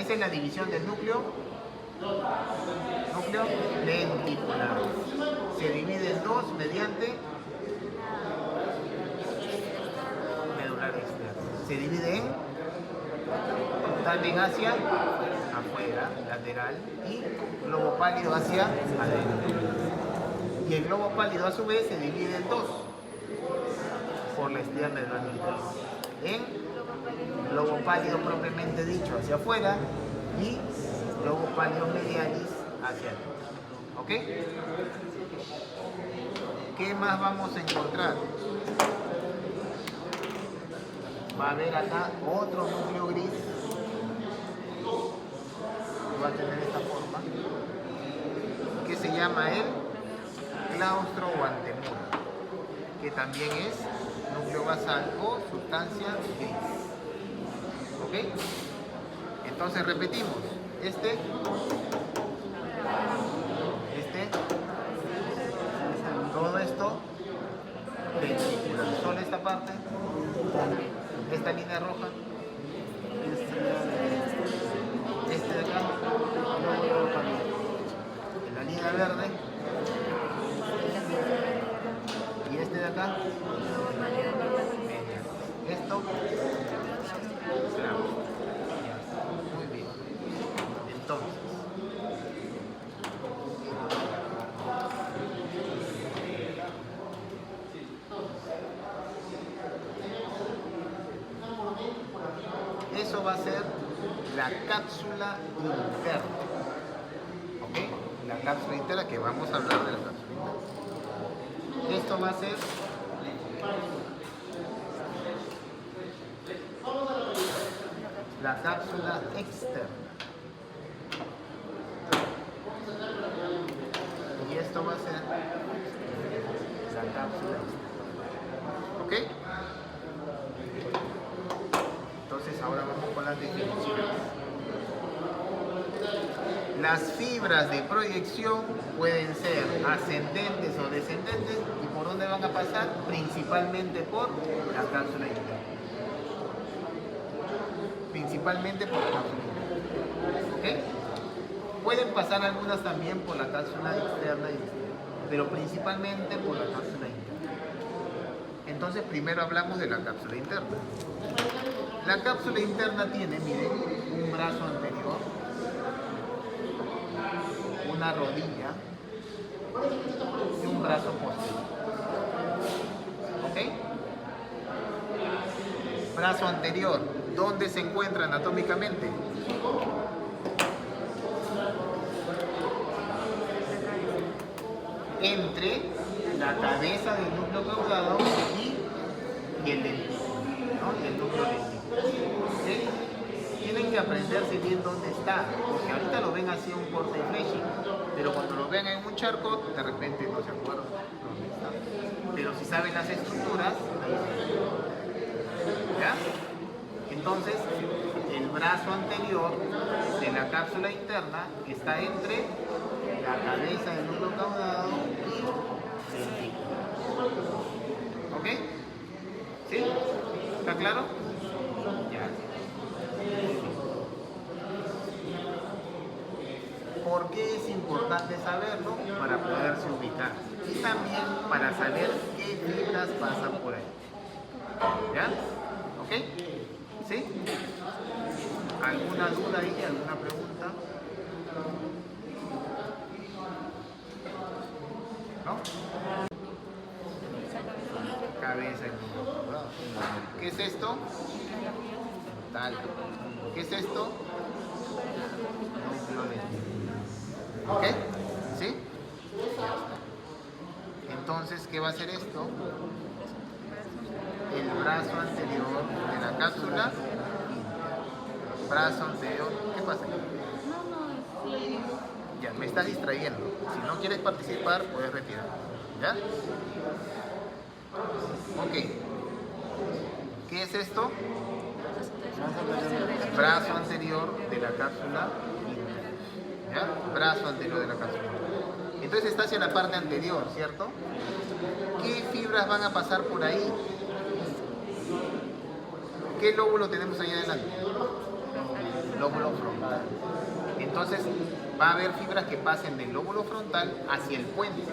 Esa es la división del núcleo lenticular. Se divide en dos mediante medular externa. Se divide en putamen hacia afuera, lateral, y globo pálido hacia adentro. Y el globo pálido a su vez se divide en dos por la estría medular interna. En globo pálido propiamente dicho hacia afuera y globo pálido medialis hacia adentro. ¿Ok? ¿Qué más vamos a encontrar? Va a haber acá otro núcleo gris que va a tener esta forma, que se llama el claustro o antemuro, que también es núcleo basal o sustancia gris. ¿Ok? Entonces repetimos, todo esto lenticular, solo esta parte, esta línea roja, este de acá, en la línea verde, y este de acá, esto, claro. Muy bien. Entonces, eso va a ser la cápsula interna. ¿Ok? La cápsula interna, que vamos a hablar de la cápsula interna. Esto va a ser la cápsula externa. Y esto va a ser la cápsula externa. ¿Ok? Entonces ahora vamos con las definiciones. Las fibras de proyección pueden ser ascendentes o descendentes. ¿Y por dónde van a pasar? Principalmente por la cápsula interna. Principalmente por la cápsula interna. ¿Ok? Pueden pasar algunas también por la cápsula externa y externa, pero principalmente por la cápsula interna. Entonces primero hablamos de la cápsula interna. La cápsula interna tiene, miren, un brazo anterior, una rodilla y un brazo posterior. ¿Ok? Brazo anterior, ¿dónde se encuentra anatómicamente? Entre la cabeza del núcleo caudado y el dentículo, ¿no? del núcleo lenticular. ¿Ok? Tienen que aprenderse bien dónde está, porque ahorita lo ven así un corte de flecha, pero cuando lo ven en un charco, de repente no se acuerdan dónde está. Pero si saben las estructuras, ahí sí. ¿Ya? Entonces, el brazo anterior de la cápsula interna está entre la cabeza del núcleo caudado y el ventrículo. ¿Ok? ¿Sí? ¿Está claro? Ya. ¿Por qué es importante saberlo? Para poderse ubicar. Y también para saber qué fibras pasan por ahí. ¿Ya? ¿Ok? ¿Sí? ¿Alguna duda ahí? ¿Alguna pregunta? ¿No? Cabeza y núcleo caudado. ¿Qué es esto? Tal. ¿Qué es esto? Núcleo lenticular. ¿Ok? ¿Sí? Entonces, ¿qué va a hacer esto? El brazo anterior de la cápsula. Brazo anterior. ¿Qué pasa? No, sí. Ya, me estás distrayendo. Si no quieres participar, puedes retirar. ¿Ya? Ok. ¿Qué es esto? Brazo anterior de la cápsula. ¿Ya? Brazo anterior de la cápsula. Entonces está hacia la parte anterior, ¿cierto? ¿Qué fibras van a pasar por ahí? ¿Qué lóbulo tenemos ahí adelante? Lóbulo frontal. Entonces va a haber fibras que pasen del lóbulo frontal hacia el puente.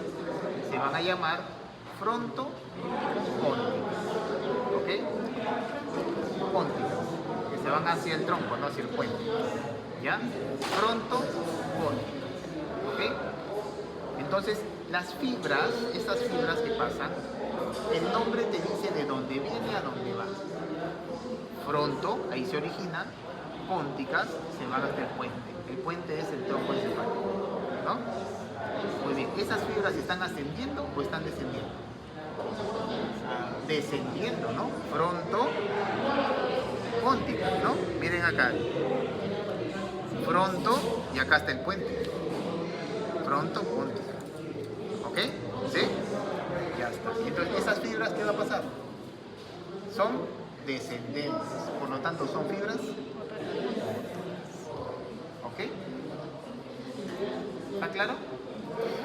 Se van a llamar frontopónticas. ¿Ok? Pónticas. Que se van hacia el tronco, no hacia el puente. ¿Ya? Frontopónticas. ¿Ok? Entonces, las fibras, estas fibras que pasan, el nombre te dice de dónde viene a dónde va. Fronto, ahí se origina, pónticas, se van hasta el puente. El puente es el tronco encefálico, ¿no? Muy bien, ¿esas fibras están ascendiendo o están descendiendo? Descendiendo, ¿no? Fronto, pónticas, ¿no? Miren acá. Fronto, y acá está el puente. Fronto, póntica. ¿Ok? ¿Sí? Ya está. Entonces, ¿esas fibras qué va a pasar? Son descendentes. Por lo tanto, son fibras. ¿Ok? ¿Está claro?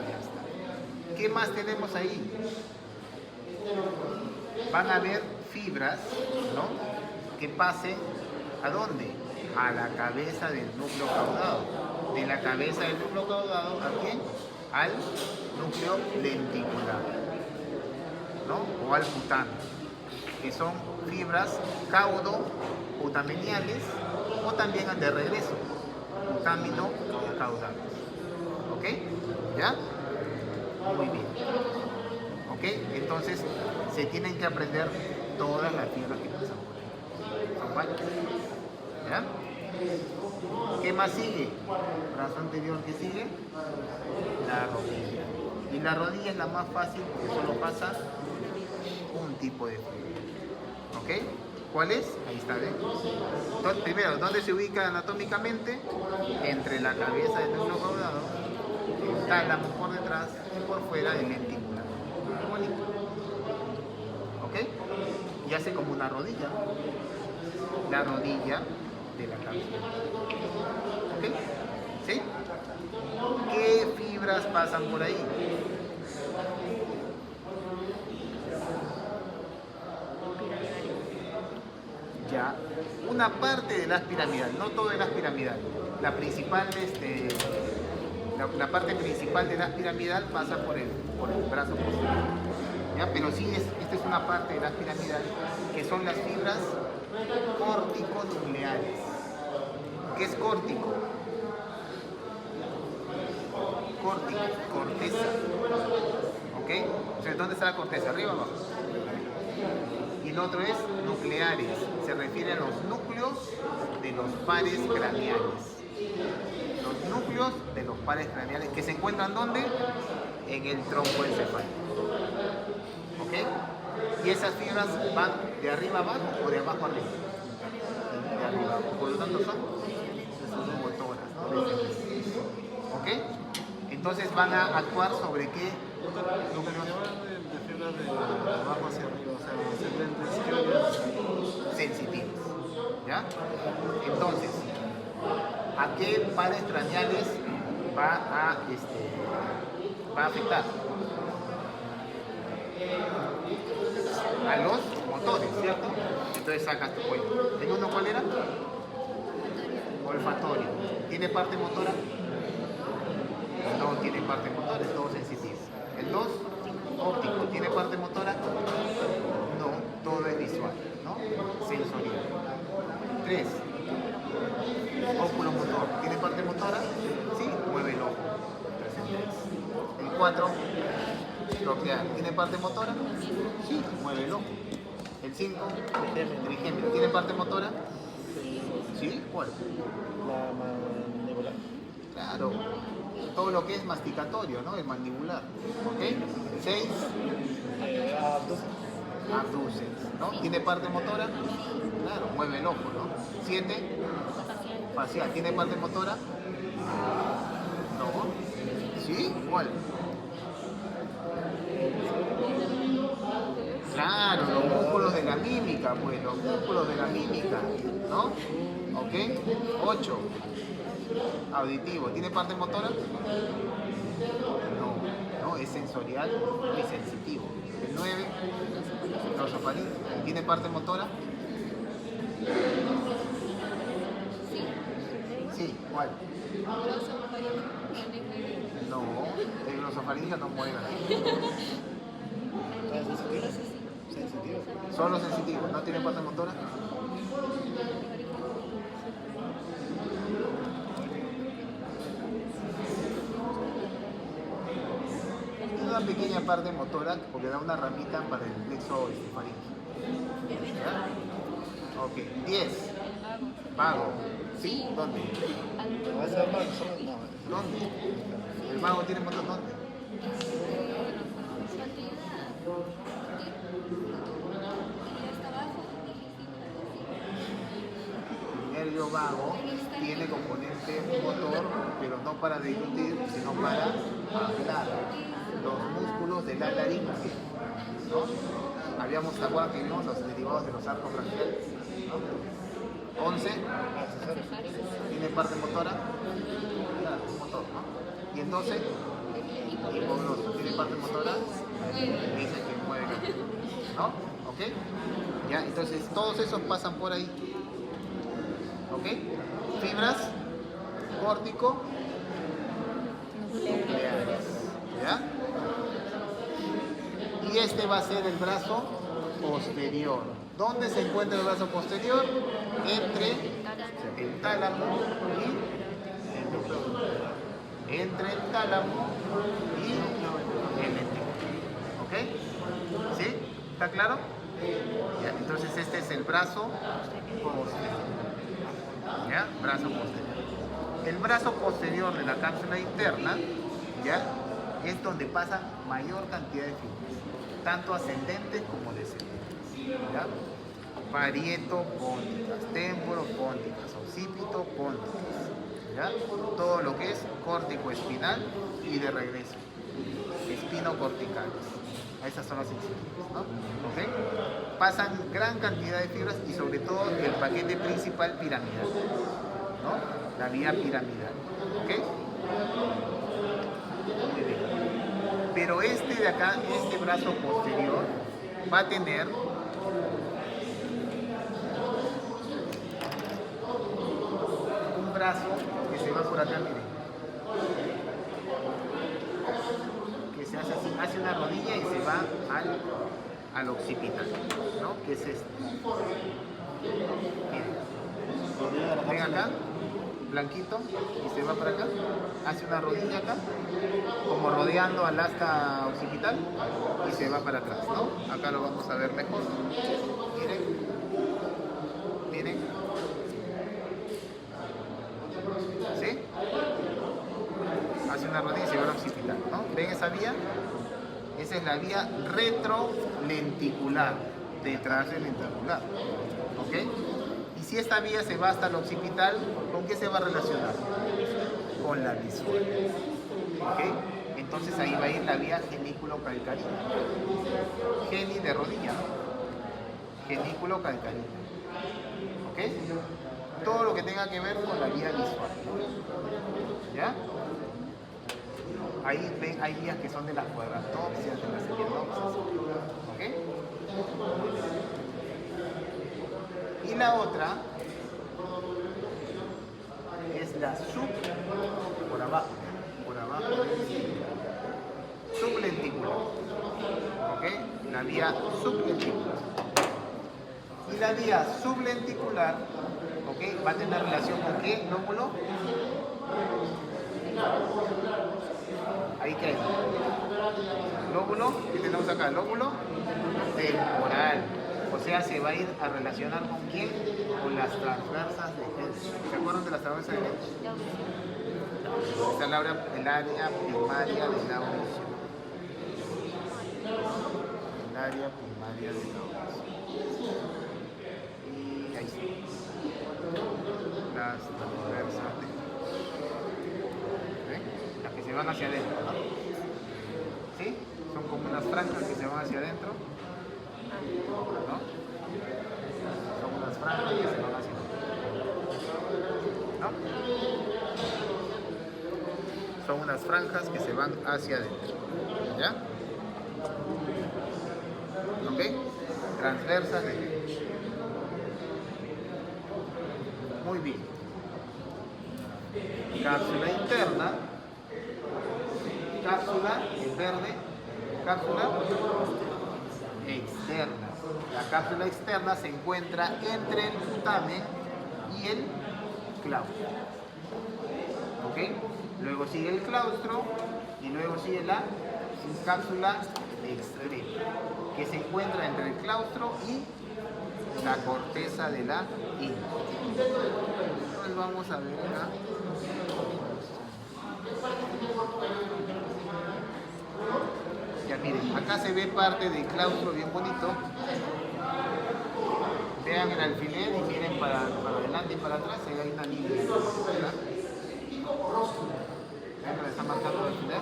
Ya está. ¿Qué más tenemos ahí? Van a haber fibras, ¿no? Que pasen ¿a dónde? A la cabeza del núcleo caudado. De la cabeza del núcleo caudado, ¿a quién? Al núcleo lenticular, ¿no? O al putano, que son fibras caudo-putameniales o también de regreso, putamino-caudales. ¿Ok? ¿Ya? Muy bien. ¿Ok? Entonces, se tienen que aprender todas las fibras que pasan por ahí. Son varias. ¿Ya? ¿Qué más sigue? Brazo anterior que sigue, la rodilla. Y la rodilla es la más fácil porque solo pasa un tipo de fibra. ¿Ok? ¿Cuál es? Ahí está, ¿ven? Entonces, primero, ¿dónde se ubica anatómicamente? Entre la cabeza del núcleo caudado, el tálamo por detrás y por fuera del lenticular. Bonito. ¿Ok? Y hace como una rodilla. La rodilla de la cápsula. ¿Ok? ¿Sí? ¿Qué fibras pasan por ahí? Ya, una parte de las piramidal, no todo de las piramidal. La principal, la parte principal de las piramidal pasa por el brazo posterior. ¿Ya? Pero sí, esta es una parte de las piramidal que son las fibras córtico-nucleares. ¿Qué es córtico? Córtico, corteza. ¿Ok? Entonces, ¿dónde está la corteza? ¿Arriba o abajo? Y el otro es nucleares. Se refiere a los núcleos de los pares craneales. Los núcleos de los pares craneales que se encuentran ¿dónde? En el tronco encefálico. ¿Ok? Y esas fibras van de arriba abajo o de abajo arriba. De arriba abajo. Por lo tanto son motoras, ¿no? ¿Ok? Entonces van a actuar sobre qué. Lo que nos hablan de fibras de abajo hacia arriba, o sea, ascendentes, ¿qué deberían ser? Sensitivas. ¿Ya? Entonces, ¿a qué pares craneales va a afectar? A los motores, ¿cierto? Entonces sacas tu cuello. ¿El uno cuál era? Olfatorio. ¿Tiene parte motora? No tiene parte motora, es todo sensitivo. El 2, óptico. ¿Tiene parte motora? No, todo es visual, ¿no? Sensorial. 3, óculo-motor. ¿Tiene parte motora? Sí, mueve el ojo. 3 en 3. El 4, troquear. ¿Tiene parte motora? Sí, mueve el ojo. El 5, trigémino. ¿Tiene parte motora? Sí, ¿cuál? La mandibular. Claro, todo lo que es masticatorio, ¿no? El mandibular. ¿Ok? 6, abducens, ¿no? ¿Tiene parte motora? Claro, mueve el ojo, ¿no? 7, facial. ¿Tiene parte motora? No. ¿Sí? ¿Cuál? Claro, los músculos de la mímica, pues, los músculos de la mímica, ¿no? ¿Ok? 8, auditivo. ¿Tiene parte motora? No, no, es sensorial y sensitivo. El 9, glosofaríngeo. ¿Tiene parte motora? Sí, ¿cuál? No, el glosofaríngeo no mueve. Sensitivo. Solo sensitivo, ¿no tiene parte motora? Tiene una pequeña parte motora porque da una ramita para el plexo faríngeo. ¿Ya? Ok, 10. Vago. ¿Sí? ¿Dónde? ¿Va a ser más? No. ¿Dónde? ¿El vago tiene motor dónde? El nervio vago tiene componente motor, pero no para deglutir, sino para hablar. Los músculos del ala laringe, ¿no? Habíamos hablado que vimos los derivados de los arcos branquiales, ¿no? 11, tiene parte motora, claro, un motor, ¿no? Y en 12, hipogloso, tiene parte motora, dice que mueve, ¿no? ¿Ok? Ya, entonces todos esos pasan por ahí, ¿ok? Fibras, córtico, nucleares, ¿ya? Y este va a ser el brazo posterior. ¿Dónde se encuentra el brazo posterior? Entre el tálamo y el núcleo. Entre el tálamo y el ventrículo. ¿Ok? ¿Sí? ¿Está claro? Ya, entonces este es el brazo posterior. ¿Ya? Brazo posterior. El brazo posterior de la cápsula interna, ¿ya? Es donde pasa mayor cantidad de fibras, tanto ascendentes como descendentes, ¿ya? Parietopónticas, temporopónticas, occipitopónticas, ¿ya? Todo lo que es córtico espinal y de regreso, espinocorticales. Esas son las sensibles, ¿no? ¿Ok? Pasan gran cantidad de fibras y sobre todo el paquete principal piramidal, ¿no? La vía piramidal, ¿ok? Muy bien. Pero este de acá, este brazo posterior, va a tener un brazo que se va por acá, miren. Que se hace así, hace una rodilla y se va al occipital, ¿no? Que es este. Miren. Ven acá, blanquito, y se va para acá, hace una rodilla acá, como rodeando al asta occipital, y se va para atrás, ¿no? Acá lo vamos a ver mejor. Miren, miren. ¿Sí? Hace una rodilla y se va al occipital, ¿no? ¿Ven esa vía? Esa es la vía retrolenticular, detrás del lenticular. ¿Ok? Y si esta vía se va hasta el occipital, ¿con qué se va a relacionar? Con la visual. ¿Ok? Entonces ahí va a ir la vía genículo-calcarina. Geni de rodilla. Genículo-calcarina. ¿Ok? Todo lo que tenga que ver con la vía visual. ¿Ya? Ahí ven, hay vías que son de las cuadranopsias, de las epienopsias. ¿Ok? Y la otra es la por abajo, sublenticular. ¿Ok? La vía sublenticular. Y la vía sublenticular, ¿ok? Va a tener relación con qué lóbulo. Ahí que hay lóbulo, ¿qué tenemos acá? Lóbulo temporal. O sea, se va a ir a relacionar con quién? Con las transversas de Hensch. ¿Se acuerdan de las transversas de Hensch? Esta es el área primaria de la audición. El área primaria de la audición. Y ahí sí. Las transversas de Hensch. Las que se van hacia adentro, ¿no? ¿Sí? Son como unas franjas que se van hacia adentro, ¿no? Son unas franjas que se van hacia adentro, ¿no? Son unas franjas que se van hacia adentro, ¿ya? ¿Ok? Transversas de Hensch. Muy bien. Cápsula interna. Cápsula en verde, cápsula externa. La cápsula externa se encuentra entre el putamen y el claustro. ¿Ok? Luego sigue el claustro y luego sigue la cápsula externa, que se encuentra entre el claustro y la corteza de la ingle. Entonces vamos a ver acá. Ya miren, acá se ve parte del claustro bien bonito. Vean el alfiler y miren para adelante y para atrás, se ve una línea. ¿Verdad? ¿Ven que le está marcando el alfiler?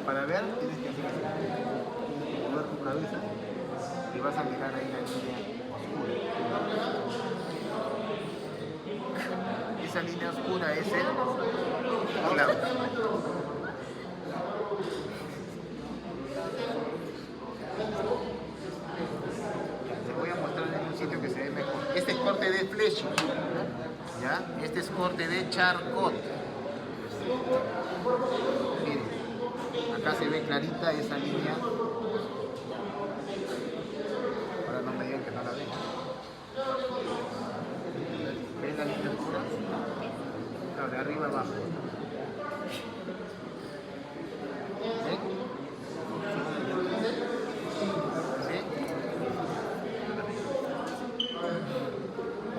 Para ver, tienes que hacer así. Mover tu cabeza y vas a mirar ahí la línea oscura. Esa línea oscura es el claustro. Les voy a mostrar en un sitio que se ve mejor. Este es corte de Flesch, ¿ya? Este es corte de Charcot. Miren, acá se ve clarita esa línea. Ahora no me digan que no la ven. ¿Ven la línea oscura? No, de arriba abajo. ¿Ven? ¿Sí?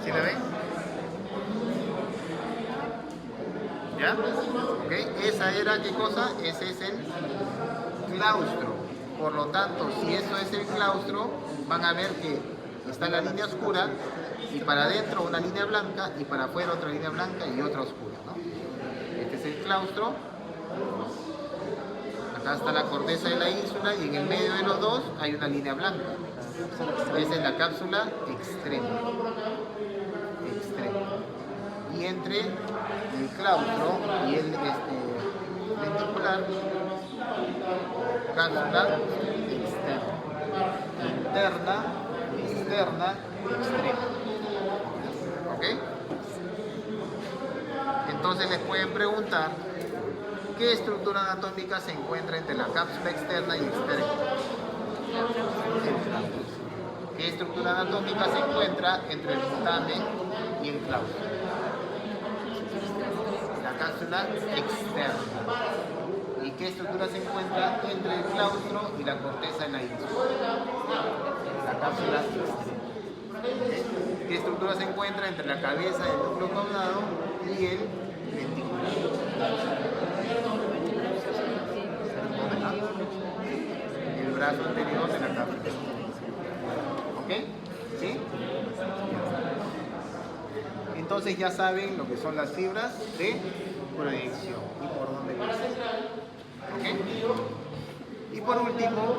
¿Sí la ven? ¿Ya? ¿Ok? Esa era, ¿qué cosa? Ese es el claustro. Por lo tanto, si eso es el claustro, van a ver que está la línea oscura y para adentro una línea blanca y para afuera otra línea blanca y otra oscura, ¿no? Este es el claustro. Acá está la corteza de la ínsula y en el medio de los dos hay una línea blanca. Esa es la cápsula extrema. Y entre el claustro y el lenticular, cápsula externa. Interna, externa, extrema. ¿Ok? Entonces les pueden preguntar ¿qué estructura anatómica se encuentra entre la cápsula externa y externa? ¿Qué estructura anatómica se encuentra entre el putamen y el claustro? La cápsula externa. ¿Y qué estructura se encuentra entre el claustro y la corteza de la ínsula? La cápsula externa. ¿Ok? ¿Qué estructura se encuentra entre la cabeza del núcleo caudado y el lenticular? El brazo anterior de la cabeza. ¿Ok? ¿Sí? Entonces ya saben lo que son las fibras de proyección y por dónde pasan. ¿Ok? Y por último,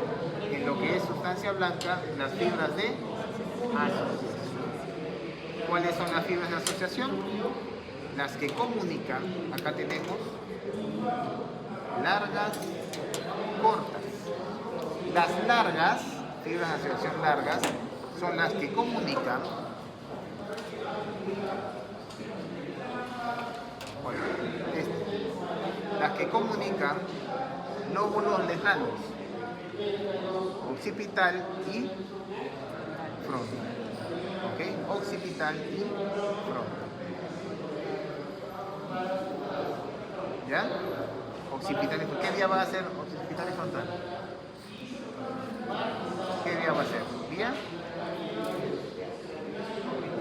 en lo que es sustancia blanca, las fibras de asociación. ¿Cuáles son las fibras de asociación? Las que comunican, acá tenemos largas, cortas. Las largas, fibras de asociación largas, son las que comunican las que comunican lóbulos lejanos, occipital y frontal. ¿Ok? Occipital y frontal. ¿Ya? Occipital y frontal. ¿Qué vía va a ser occipital y frontal? ¿Qué vía va a ser? ¿Vía?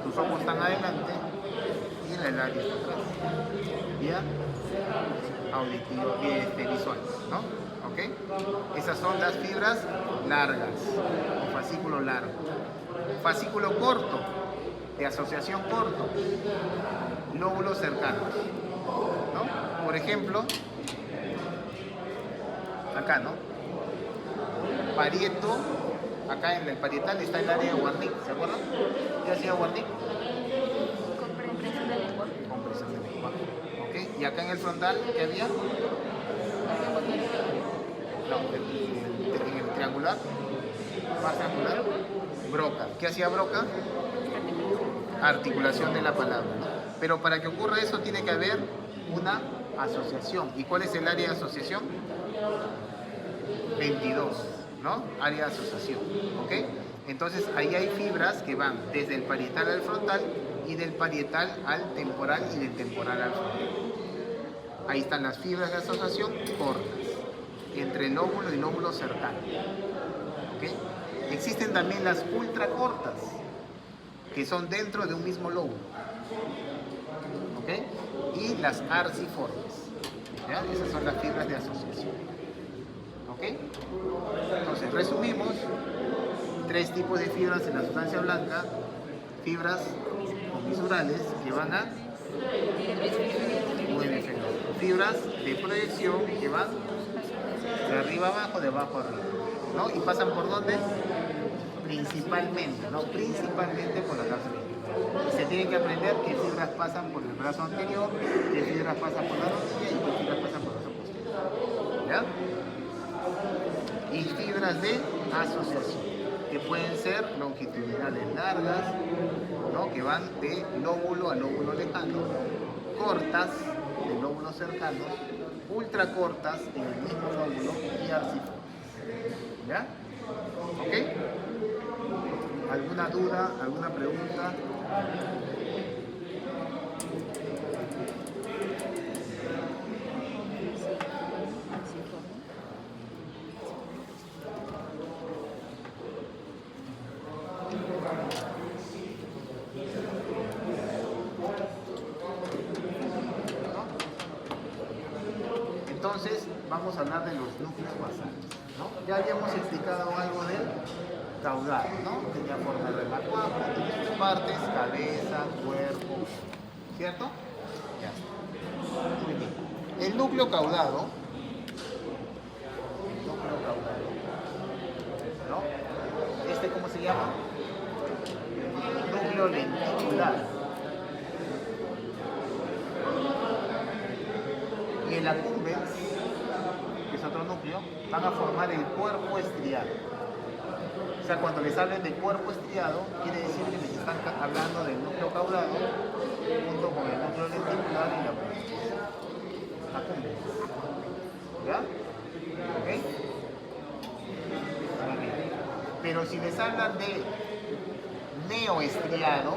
Tus ojos están adelante y en el área está atrás. Vía auditivo, visual, ¿no? ¿Ok? Esas son las fibras largas, o fascículo largo. Fascículo corto, de asociación corto, lóbulos cercanos, ¿no? Por ejemplo, acá, ¿no? Parieto, acá en el parietal está el área de Wernicke, ¿se acuerdan? ¿Qué hacía Wernicke? Compresión de lengua. Compresión de lengua. ¿Ok? Y acá en el frontal, ¿qué había? No, en el triangular, más triangular, Broca. ¿Qué hacía Broca? Articulación de la palabra, ¿no? Pero para que ocurra eso tiene que haber una asociación. ¿Y cuál es el área de asociación? 22, ¿no? Área de asociación, ¿ok? Entonces ahí hay fibras que van desde el parietal al frontal y del parietal al temporal y del temporal al frontal. Ahí están las fibras de asociación cortas, entre lóbulo y lóbulo cercano. ¿Okay? Existen también las ultracortas, que son dentro de un mismo lóbulo. ¿Okay? Y las arciformes. ¿Ya? Esas son las fibras de asociación. ¿Okay? Entonces, resumimos. 3 tipos de fibras en la sustancia blanca. Fibras comisurales que van a fibras de proyección que van de arriba abajo, de abajo arriba, ¿no? ¿Y pasan por dónde? Principalmente, ¿no? Principalmente por la cabeza. Se tiene que aprender qué fibras pasan por el brazo anterior, qué fibras pasan por la rodilla y qué fibras pasan por el brazo posterior. ¿Ya? Y fibras de asociación, que pueden ser longitudinales largas, ¿no? Que van de lóbulo a lóbulo lejano, cortas, de lóbulos cercanos, ultracortas en el mismo lóbulo y arciformes. ¿Ya? ¿Ok? ¿Alguna duda? ¿Alguna pregunta? Entonces, vamos a hablar de los núcleos basales, ¿no? Ya habíamos explicado algo del caudal, ¿no? Tenía forma de renacuajo, tiene sus partes, cabeza, cuerpo, ¿cierto? Ya está. Muy bien. El núcleo caudado, ¿no? ¿Este cómo se llama? Núcleo lenticular. Y el accumbens, que es otro núcleo, van a formar el cuerpo estriado. O sea, cuando les hablen de cuerpo estriado, quiere decir que les están hablando del núcleo caudado junto con el núcleo lenticular y la proyección. Accumbens. ¿Ya? ¿Ok? Muy bien. Pero si les hablan de neoestriado,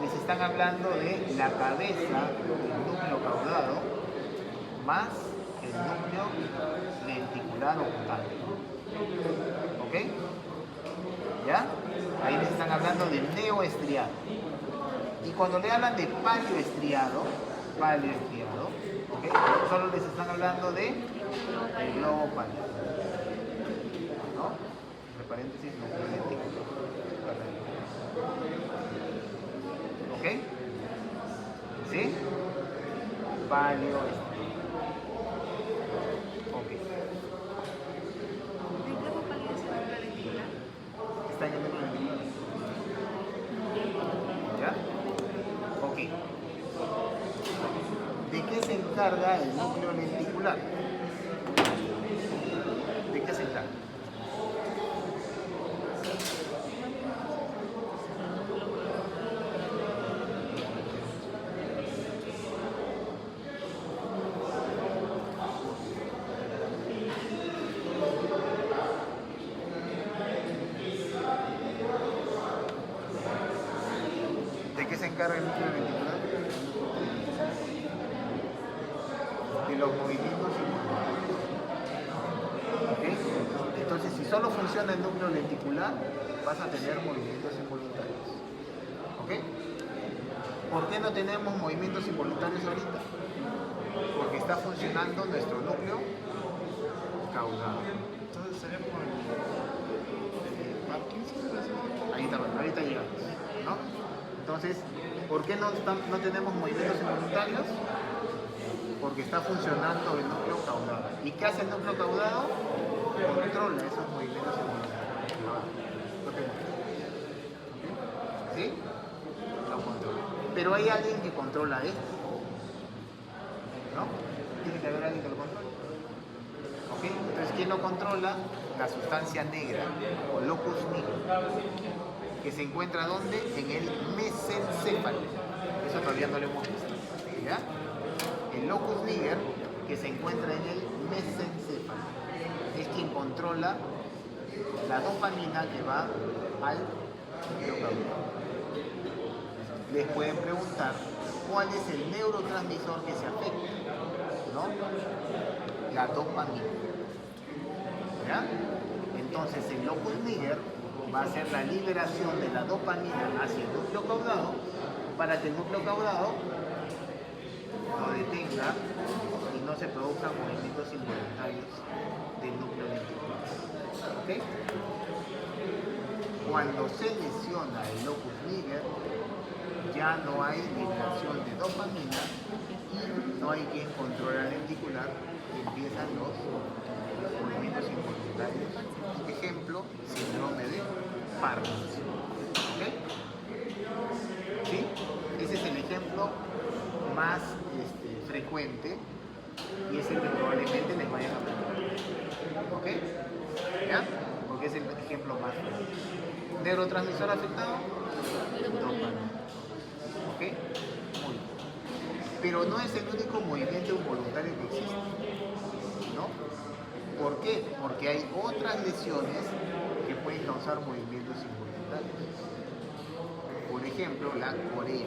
les están hablando de la cabeza del núcleo caudado más el núcleo lenticular octal. ¿Ok? ¿Ya? Ahí les están hablando del neoestriado. Y cuando le hablan de paleoestriado, ¿ok? Solo les están hablando de el globo pálido. ¿No? Entre paréntesis, núcleo lenticular. ¿Ok? ¿Sí? Paleoestriado. Ok. ¿El globo pálido es el núcleo lenticular? Está en el núcleo lenticular. ¿Ya? Ok. ¿De qué se encarga el núcleo lenticular? ¿De qué se encarga? ¿De qué se encarga el núcleo lenticular? De los movimientos involuntarios. ¿Ok? Entonces, si solo funciona el núcleo lenticular, vas a tener movimientos involuntarios. ¿Ok? ¿Por qué no tenemos movimientos involuntarios ahorita? Porque está funcionando nuestro núcleo caudado. Entonces sería como el Parkinson. Ahí está, ahorita llegamos, ¿no? Entonces, ¿por qué no tenemos movimientos involuntarios? Porque está funcionando el núcleo caudado. ¿Y qué hace el núcleo caudado? Controla esos movimientos involuntarios. ¿Sí? Lo controla. Pero hay alguien que controla esto, ¿no? Tiene que haber alguien que lo controle. ¿Ok? Entonces, ¿quién lo controla? La sustancia negra, o locus niger, que se encuentra ¿dónde? En el mesencéfalo. Eso todavía no lo hemos visto. ¿Ya? El locus niger, que se encuentra en el mesencéfalo, es quien controla la dopamina que va al núcleo caudado. Les pueden preguntar cuál es el neurotransmisor que se afecta, ¿no? La dopamina. ¿Ya? Entonces el locus niger va a hacer la liberación de la dopamina hacia el núcleo caudado para que el núcleo caudado no detenga y no se produzcan movimientos involuntarios del núcleo lenticular. ¿Ok? Cuando se lesiona el locus niger, ya no hay liberación de dopamina y no hay quien controla el lenticular y empiezan los movimientos involuntarios. Ejemplo, síndrome de Parkinson. ¿Ok? ¿Sí? Ese es el ejemplo más frecuente y es el que probablemente les vayan a preguntar. ¿Ok? ¿Ya? Porque es el ejemplo más frecuente. ¿Neurotransmisor afectado? Dopamina. ¿Ok? Muy bien. Pero no es el único movimiento involuntario que existe, ¿no? ¿Por qué? Porque hay otras lesiones que pueden causar movimientos involuntarios. Por ejemplo, la corea,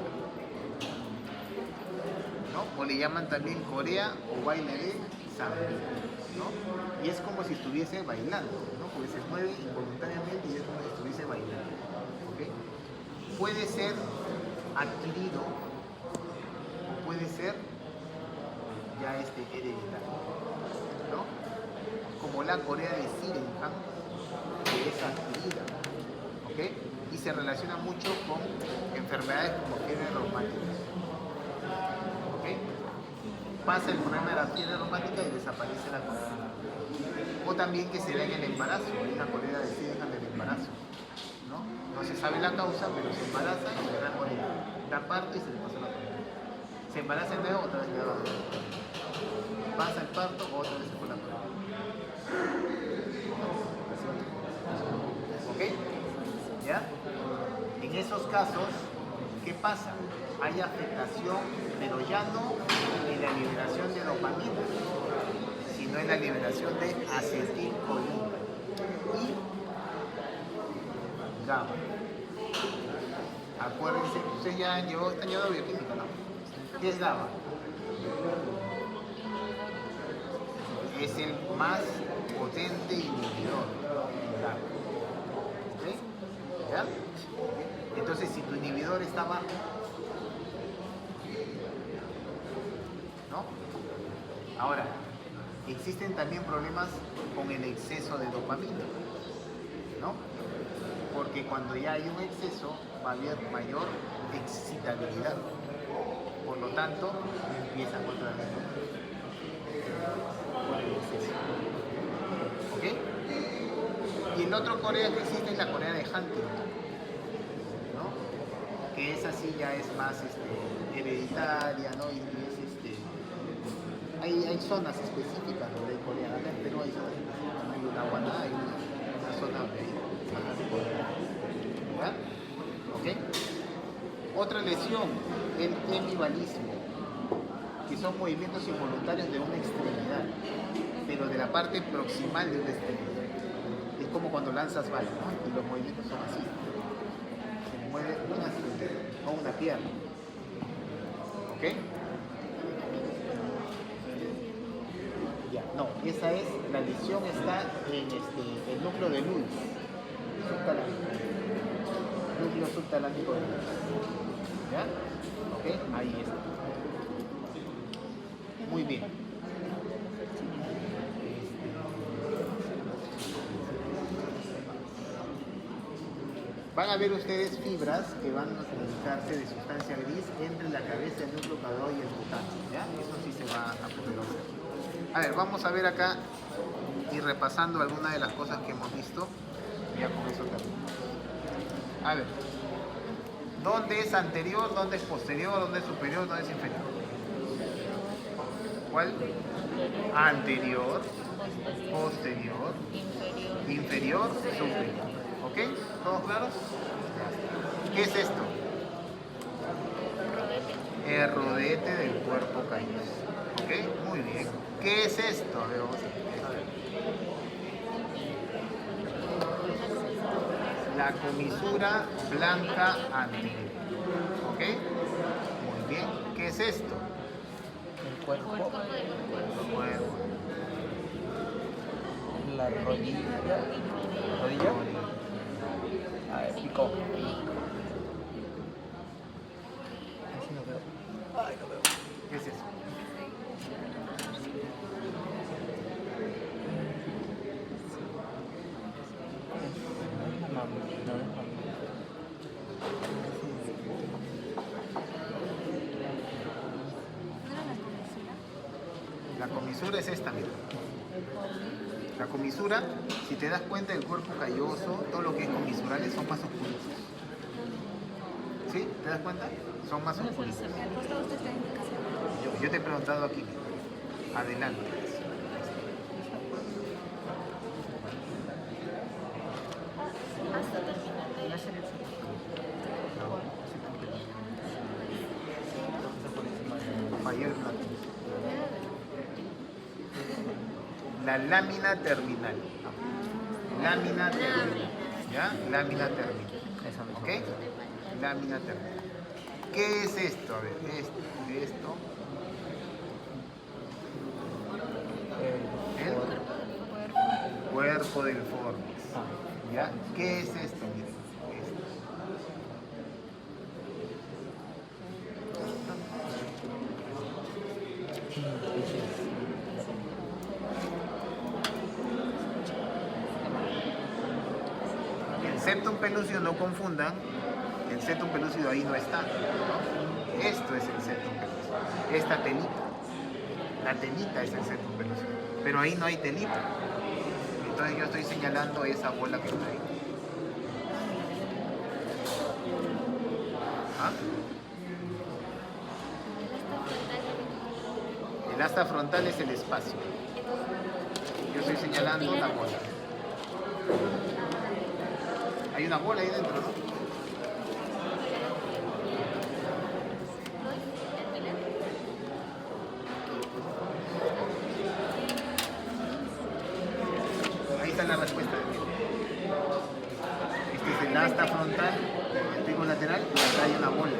¿no? O le llaman también corea o baile de samba, ¿no? Y es como si estuviese bailando, ¿no? Porque se mueve involuntariamente y es como si estuviese bailando. ¿Ok? Puede ser adquirido o puede ser ya hereditario, ¿no? Como la corea de Sydenham, que es adquirida, ¿ok? Y se relaciona mucho con enfermedades como fiebre reumática, ¿ok? Pasa el problema de la fiebre reumática y desaparece la corea. O también que se da en el embarazo, es la corea de Sydenham del embarazo, ¿no? No se sabe la causa, pero se embaraza y le da corea. Da parto y se le pasa la corea. Se embaraza de nuevo, otra vez le da corea. Pasa el parto, otra vez se fue la corea. ¿Ok? ¿Ya? En esos casos, ¿qué pasa? Hay afectación, pero ya no en la liberación de dopamina, sino en la liberación de acetilcolina y GABA. Acuérdense, ustedes ya han llevado bioquímica, ¿no? ¿Qué es GABA? es el más potente inhibidor. ¿Sí? ¿Ya? Entonces, si tu inhibidor está bajo, ¿no? Ahora, existen también problemas con el exceso de dopamina, ¿no? Porque cuando ya hay un exceso, va a haber mayor excitabilidad. Por lo tanto, empieza a contraer por el exceso. ¿Ok? Y el otro Corea que existe es la Corea de Huntington, ¿no? Que esa sí ya es más hereditaria, ¿no? Y hay zonas específicas donde hay Corea. Acá en Perú hay zonas específicas, ¿no? Hay una Guaná, hay una zona donde hay zonas de Corea. ¿Ya? ¿Ok? Otra lesión, el hemivalismo, que son movimientos involuntarios de una extremidad, pero de la parte proximal de una extremidad. Es como cuando lanzas balas, ¿no? Y los movimientos son así. Se mueve una extremidad o una pierna. ¿Ok? Ya, no, esa es, la lesión está en el núcleo de Lewis, subtalámico. Núcleo subtalámico de Lewis. ¿Ya? ¿Ok? Ahí está. Muy bien. Van a ver ustedes fibras que van a comunicarse de sustancia gris entre la cabeza, el núcleo caudado y el cutáneo. ¿Ya? Eso sí se va a poder hacer. A ver, vamos a ver acá y repasando algunas de las cosas que hemos visto. Ya con eso también. A ver, ¿dónde es anterior? ¿Dónde es posterior? ¿Dónde es superior? ¿Dónde es inferior? ¿Cuál? Anterior, posterior, inferior, superior. ¿Ok? ¿Todos claros? ¿Qué es esto? El rodete del cuerpo calloso. ¿Ok? Muy bien. ¿Qué es esto? A ver, vamos a ver. La comisura blanca anterior. ¿Ok? Muy bien. ¿Qué es esto? El cuerpo, Cuerpo. la rodilla, rodilla, a ver, pico. Así no veo. Ay, no veo. ¿Qué es eso? La comisura es esta, mira. La comisura, si te das cuenta del cuerpo calloso, todo lo que es comisurales son más oscuros. ¿Sí? ¿Te das cuenta? Son más oscuros. Yo te he preguntado aquí. Adelante. Mayor plato. La lámina terminal. Lámina terminal. ¿Ya? Lámina terminal. ¿Ok? Lámina terminal. ¿Qué es esto? A ver, esto. El cuerpo del fornis. ¿Ya? ¿Qué es esto? Miren. Esto. El septum pelúcido, no confundan, el septum pelúcido ahí no está, ¿no? Esto es el septum pelúcido, esta telita, la telita es el septum pelúcido, pero ahí no hay telita, entonces yo estoy señalando esa bola que está ahí. ¿Ah? El asta frontal es el espacio, yo estoy señalando la bola. Hay una bola ahí dentro, ¿no? Ahí está la respuesta. Este es el asta frontal, el pico lateral, y acá hay una bola.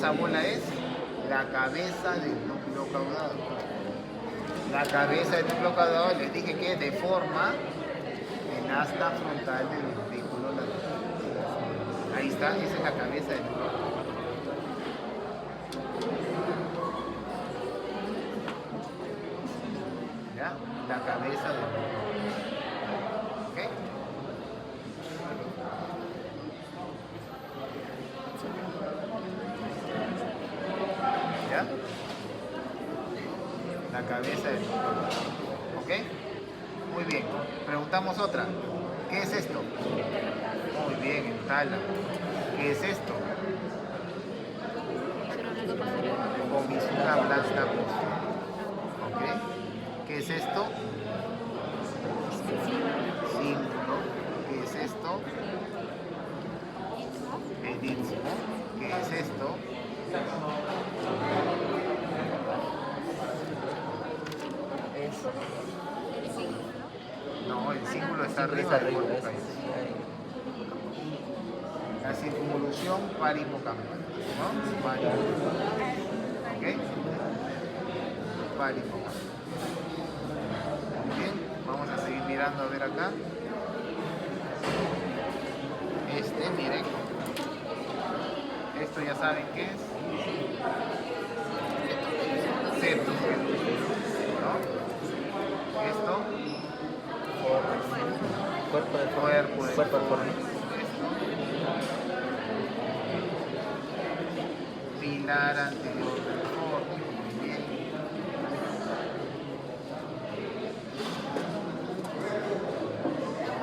esa bola es la cabeza del núcleo caudado. La cabeza del núcleo caudado les dije que deforma el asta frontal del ventrículo lateral. Ahí está, esa es la cabeza del núcleo caudado. ¿Ya? La cabeza del núcleo caudado. ¿Ok? ¿Ya? La cabeza del núcleo caudado. ¿Ok? Muy bien. Preguntamos otra. ¿Qué es esto? Muy bien, el tálamo. ¿Qué es esto? Comisura blanda posterior. ¿Ok? ¿Qué es esto? Cíngulo. ¿Qué es esto? El istmo. ¿Qué es esto? No, el cíngulo está arriba del cuerpo caído. La circunvolución paripocampal, ¿no? ¿Ok? Paripocampal. Muy bien, vamos a seguir mirando a ver acá. Miren. Esto ya saben qué es. Septum, ¿no? Esto. Cuerpo del fornix. Pilar anterior del fornix, muy bien.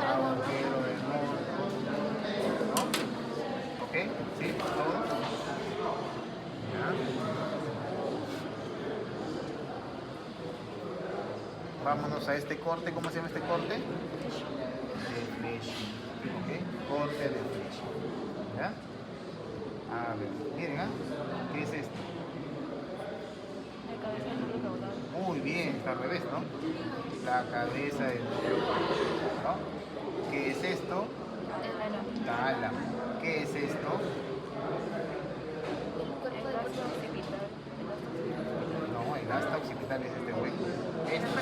Agujero del morro, ¿no? ¿Ok? ¿Sí? ¿Todo? ¿Ya? Vámonos a este corte. ¿Cómo se llama este corte? De flecha. ¿Ok? Corte de flecha. ¿Ya? A ver, miren, ¿ah? ¿Qué es esto? La cabeza del núcleo caudal. Muy bien, está al revés, ¿no? La cabeza del núcleo caudal, ¿no? ¿Qué es esto? Tálamo. ¿Qué es esto? No, el asta occipital es este hueco. Esto.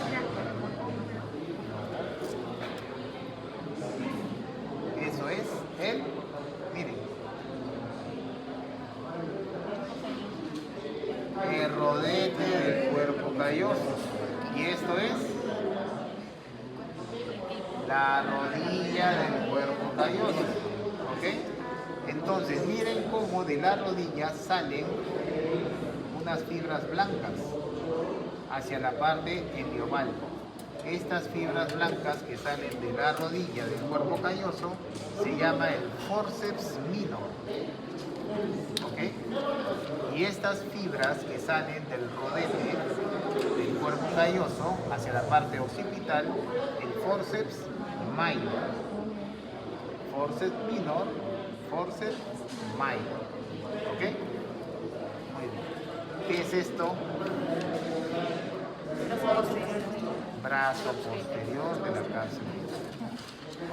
Eso es el, miren, el rodete del cuerpo calloso. Y esto es la rodilla del cuerpo calloso. ¿Ok? Entonces, miren cómo de la rodilla salen unas fibras blancas hacia la parte endiomal. Estas fibras blancas que salen de la rodilla del cuerpo calloso se llama el forceps minor. ¿Ok? Y estas fibras que salen del rodete del cuerpo calloso hacia la parte occipital, el forceps minor. Forceps minor, forceps minor. ¿Ok? Muy bien. ¿Qué es esto? Brazo posterior de la cabeza.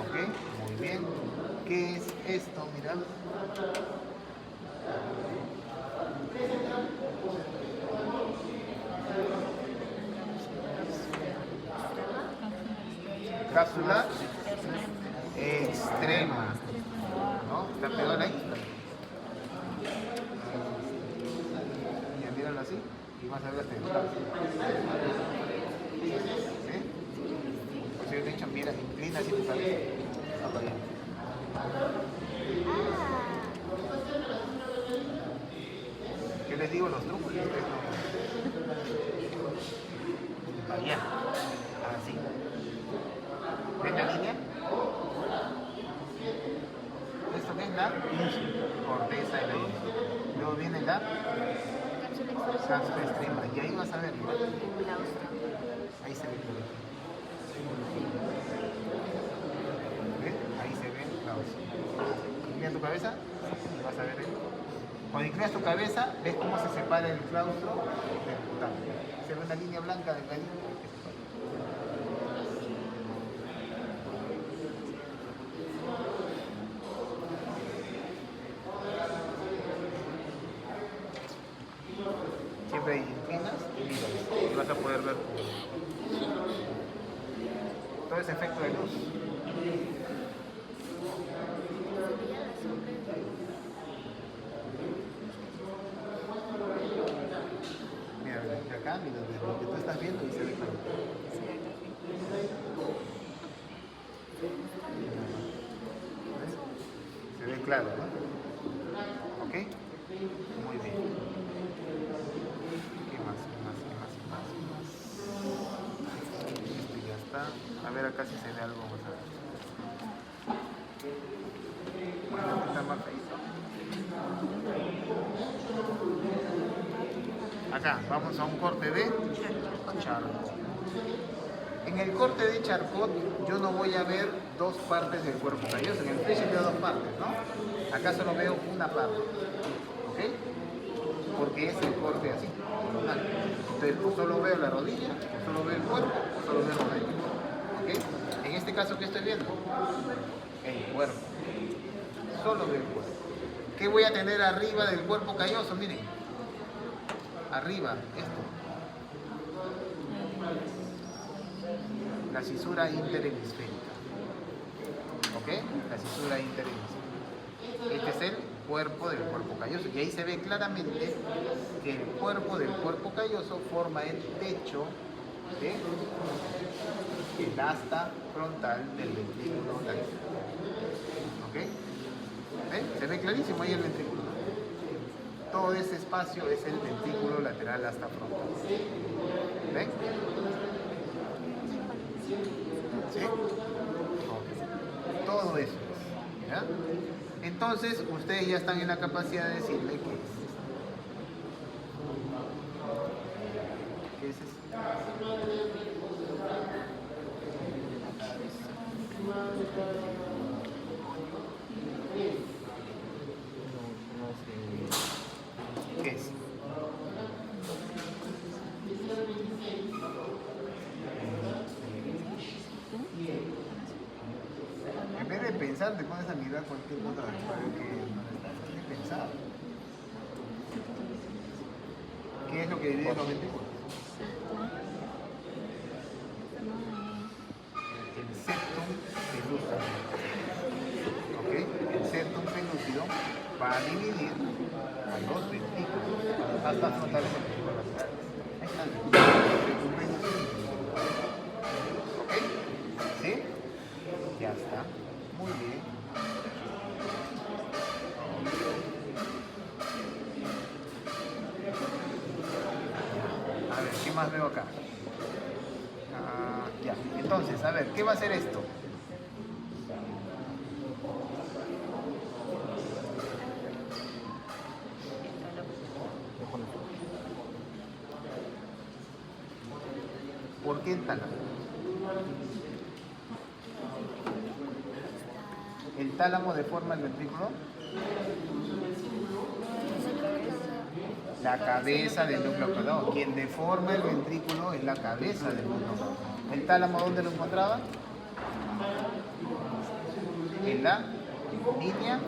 ¿Ok? Muy bien. ¿Qué es esto? Mirad. Cápsula extrema. ¿No? ¿Está pegada ahí? Ya, míralo así. Y vas a ver hasta el lado. ¿Sí? Pues yo te he dicho, mira, inclina así tu cabeza. Para allá. ¿Qué les digo los trucos? Allá. Así. ¿Ven la línea? ¿Esto qué es la corteza de la línea? Luego viene la cápsula extrema. Y ahí vas a ver, ¿no? Ahí se ve el claustro. ¿Ves? Ahí se ve el claustro. Inclina tu cabeza y vas a ver el... Cuando inclinas tu cabeza, ves cómo se separa el claustro del putamen. Se ve una línea blanca del gallo. ahí, inclinas y vas a poder ver todo ese efecto de luz. Mira, de acá, mira, de lo que tú estás viendo y se ve claro. Se ve claro, ¿no? ¿Ok? Muy bien. ¿Qué más? Esto ya está. A ver, acá si se ve algo. Vamos a ver. Bueno, está más feito. Acá, vamos a un corte de charcot. En el corte de charcot yo no voy a ver dos partes del cuerpo calloso. En el fleche veo dos partes, ¿no? Acá solo veo una parte, ¿ok? Porque es el corte así, normal. Entonces, o solo veo la rodilla, o solo veo el cuerpo, o solo veo el cuello, ¿ok? En este caso, ¿qué estoy viendo? El cuerpo. Solo veo el cuerpo. ¿Qué voy a tener arriba del cuerpo calloso? Miren. Arriba, esto. La cisura interhemisférica. ¿Ok? La cisura interhemisférica. Este es el cuerpo del cuerpo calloso. Y ahí se ve claramente que el cuerpo del cuerpo calloso forma el techo del asta frontal del ventrículo lateral. ¿Ok? ¿Ven? Se ve clarísimo ahí el ventrículo. Todo ese espacio es el ventrículo lateral asta frontal. ¿Ven? ¿Sí? Todo eso. ¿Ya? Entonces, ustedes ya están en la capacidad de decirle qué es. ¿Qué es eso? ¿Qué es? En vez de pensar, te pones a mirar cualquier cosa para ver que no estás pensado. ¿Qué es lo que divide los ventrículos? El septum pelúcido. ¿Ok? El septum pelúcido va a dividir a los ventrículos hasta frontales ventriculares. Ahí está. Septum pelúcido. ¿Ok? ¿Sí? Ya está. Muy bien. A ver, ¿qué más veo acá? Ya. Entonces, a ver, ¿qué va a hacer esto? ¿Por qué el tálamo? ¿El tálamo deforma el ventrículo? La cabeza del núcleo caudado. Quien deforma el ventrículo es la cabeza del núcleo caudado. ¿El tálamo dónde lo encontraba? En la línea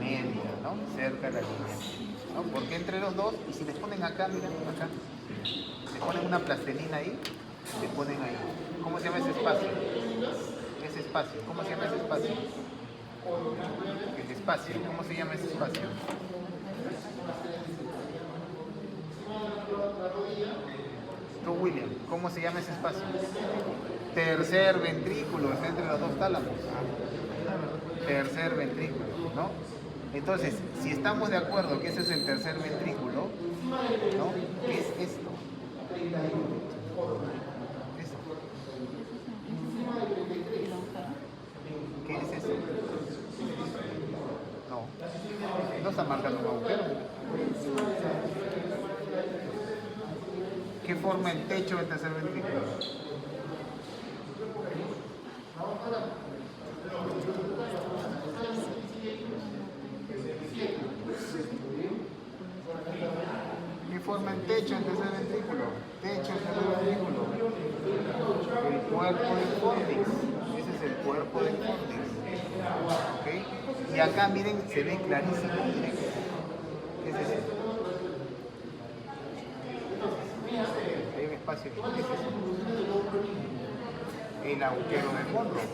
media, ¿no? Cerca de la línea media, ¿no? Porque entre los dos, y si les ponen acá, miren, acá, le ponen una plastelina ahí, le ponen ahí. ¿Cómo se llama ese espacio? Ese espacio, ¿cómo se llama ese espacio? El espacio, ¿cómo se llama ese espacio? Tú, William, ¿cómo se llama ese espacio? Tercer ventrículo, es entre los dos tálamos. Tercer ventrículo, ¿no? Entonces, si estamos de acuerdo que ese es el tercer ventrículo, ¿no? ¿Qué es esto? Esto. ¿Qué es eso? No está marcando un agujero. ¿Qué forma el techo del tercer ventrículo? ¿Qué forma el techo del tercer ventrículo? Techo del tercer ventrículo. El cuerpo del córtex. Ese es el cuerpo del córtex. ¿Ok? Y acá miren, se ve clarísimo. Miren. ¿Qué es eso? espacio ahí. ¿Qué es eso? El agujero de Monroe,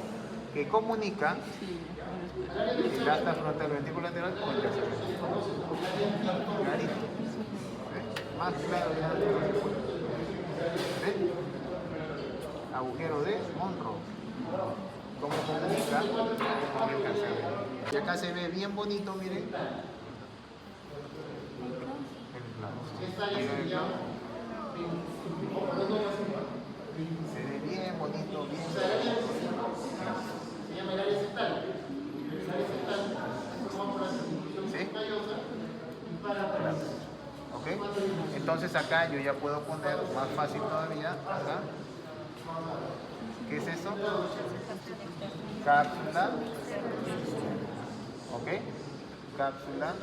que comunica el asta frontal ventrículo lateral con el tercer ventrículo. Clarito. ¿Ves? Más claro ya no se puede. ¿Ves? Agujero de Monroe. Como comunica con el tercer ventrículo. Y acá se ve bien bonito, miren. El clavo. Miren el clavo. Se ve bien bonito, bien. ¿Sí? ¿Ok? Entonces acá yo ya puedo poner más fácil todavía. Acá. ¿Qué es eso? Cápsula. ¿Ok? Cápsula.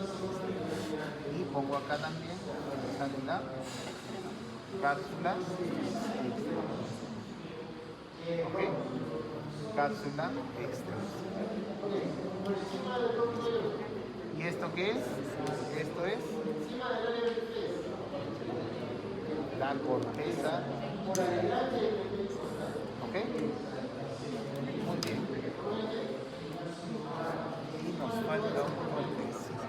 Y pongo acá también la cápsula. ¿Ok? Cápsula extra. ¿Y esto qué es? Esto es la corteza. ¿Ok? Muy bien. Y nos falta un cortecito.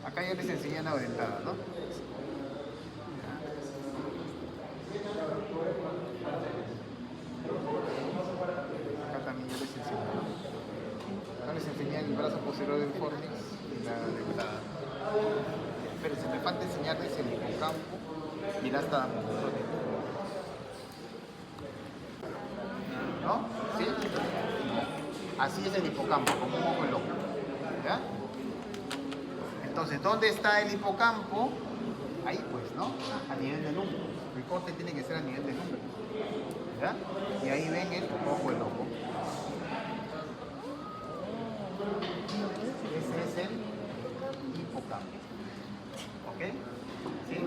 Acá ya les enseñé la orientada, ¿no? Acá también ya les enseñé. Acá les enseñé el brazo posterior del fornix y la dentada. Pero se me falta enseñarles el hipocampo y la asta damostoide. ¿No? ¿Sí? Así es el hipocampo, como un ojo loco. ¿Ya? Entonces, ¿dónde está el hipocampo? Ahí pues, ¿no? A nivel del hombro. El corte tiene que ser a nivel del hombro. ¿Ya? Y ahí ven el ojo del ojo. Ese es el hipocampo. ¿Ok? ¿Sí?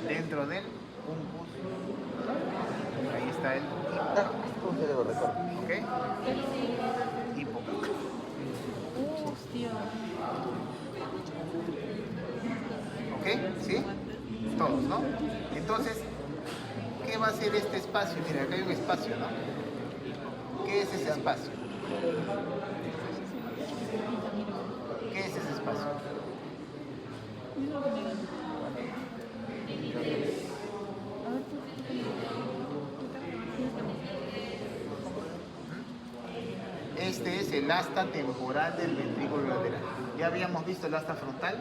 Dentro del uncus. Ahí está el hipocampo. ¿Ok? Hipocampo. Hostia. ¿Ok? ¿Sí? Todos, ¿no? Entonces, ¿qué va a ser este espacio? Mira, acá hay un espacio, ¿no? ¿Qué es ese espacio? ¿Qué es ese espacio? Este es el asta temporal del ventrículo lateral. Ya habíamos visto el asta frontal,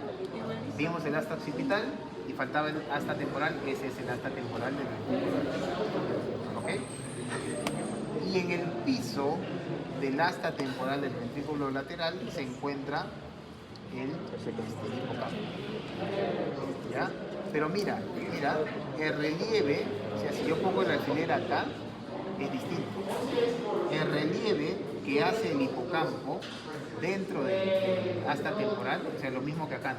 vimos el asta occipital y faltaba el asta temporal. Ese es el asta temporal del ventrículo lateral. ¿Ok? Y en el piso del asta temporal del ventrículo lateral se encuentra el hipocampo. ¿Ya? Pero mira, el relieve, o sea, si yo pongo el alfiler acá, es distinto. El relieve que hace el hipocampo dentro del asta temporal, o sea, lo mismo que acá,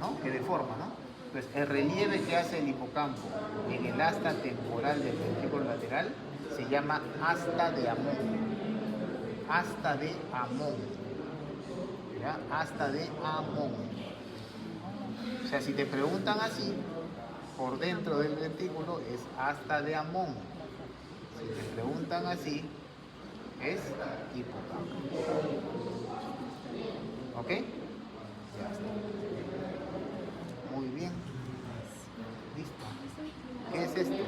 ¿no? Que deforma, ¿no? Entonces, el relieve que hace el hipocampo en el asta temporal del ventrículo lateral se llama asta de Amón. Asta de Amón. ¿Ya? Asta de Amón. O sea, si te preguntan así, por dentro del ventrículo es asta de Amón. Si te preguntan así, es hipocampo. ¿Ok? Ya está. Muy bien. Listo. ¿Qué es esto?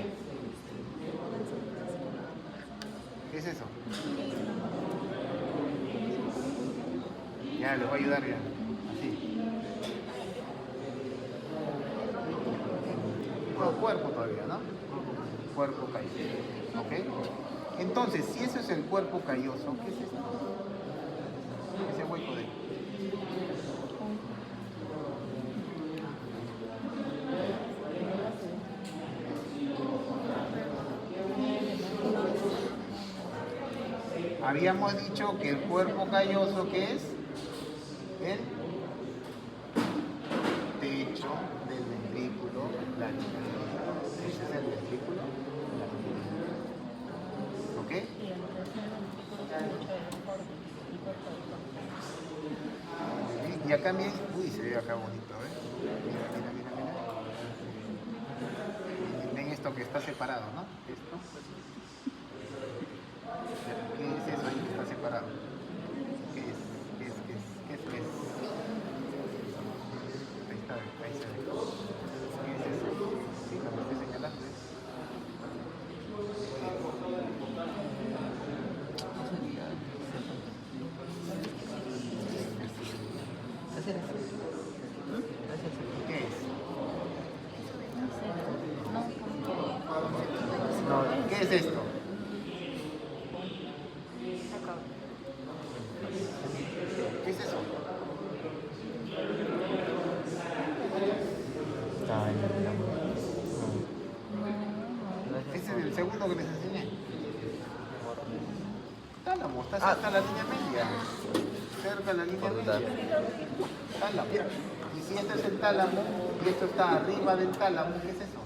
¿Qué es eso? Ya, les voy a ayudar ya. Así. No, cuerpo todavía, ¿no? Cuerpo calloso. ¿Ok? Entonces, si eso es el cuerpo calloso, ¿qué es esto? Ese hueco de ahí. Habíamos dicho que el cuerpo calloso, ¿qué es? El techo del ventrículo latinar. Ese es el ventrículo latinar. ¿Ok? Y acá bien, uy, se ve acá bonito, ¿eh? Mira, mira, mira, mira. Ven esto que está separado, ¿no? Esto. ¿Qué es eso ahí que está separado? ¿Qué es? ¿Qué es? ¿Qué es? ¿Qué es? ¿Qué es? Ahí está, ahí se ve. ¿Qué es eso? Sí, lo que estoy señalando es. ¿Qué es? No, ¿qué es esto? ¿Qué es eso? Ese es el segundo que les enseñé. Tálamo, está cerca de la línea media. Cerca de la línea media. Tálamo. Y si este es el tálamo y esto está arriba del tálamo, ¿qué es eso?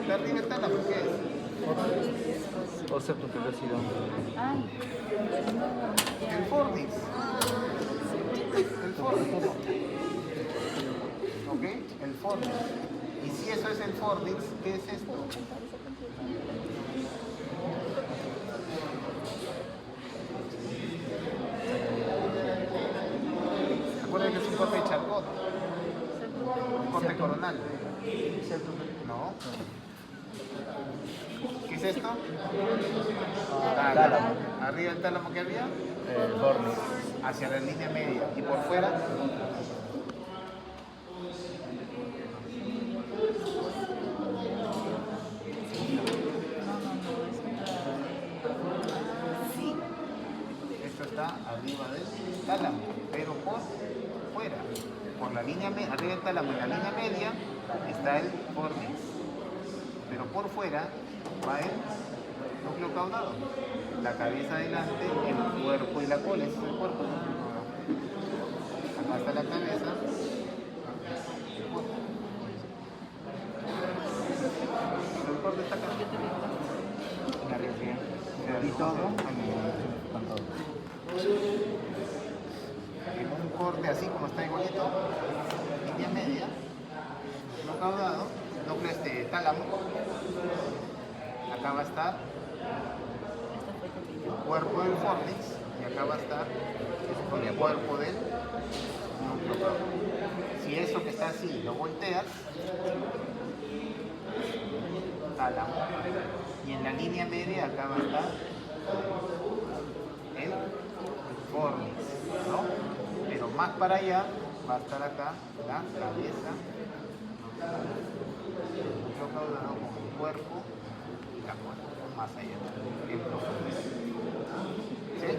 Está arriba el tálamo, ¿qué es? O septo tuberosidad. El fornix. El fornix. ¿Ok? El fornix. Y si eso es el fornix, ¿qué es esto? Recuerden que es un corte de Charcot. Un corte coronal. No. ¿Qué es esto? Tálamo. Arriba el tálamo que había, El fornix. hacia la línea media. Y por fuera, esto está arriba del tálamo, pero por fuera. Por la línea media, arriba del tálamo y la línea media está el fornix. Pero por fuera va el núcleo caudado. La cabeza adelante, el cuerpo y la cola. Ese es el cuerpo. Acá está la cabeza. El corte está acá. Y todo en un corte así como está igualito, línea media, no caudado, núcleo tálamo. Acá va a estar el cuerpo del fornix y acá va a estar el cuerpo del núcleo caudado. Si eso que está así lo volteas, tálamo. Y en la línea media acá va a estar el fornix, ¿no? Pero más para allá va a estar acá la cabeza, el núcleo caudado con el cuerpo y la cola, más allá, en profundidad. ¿Sí?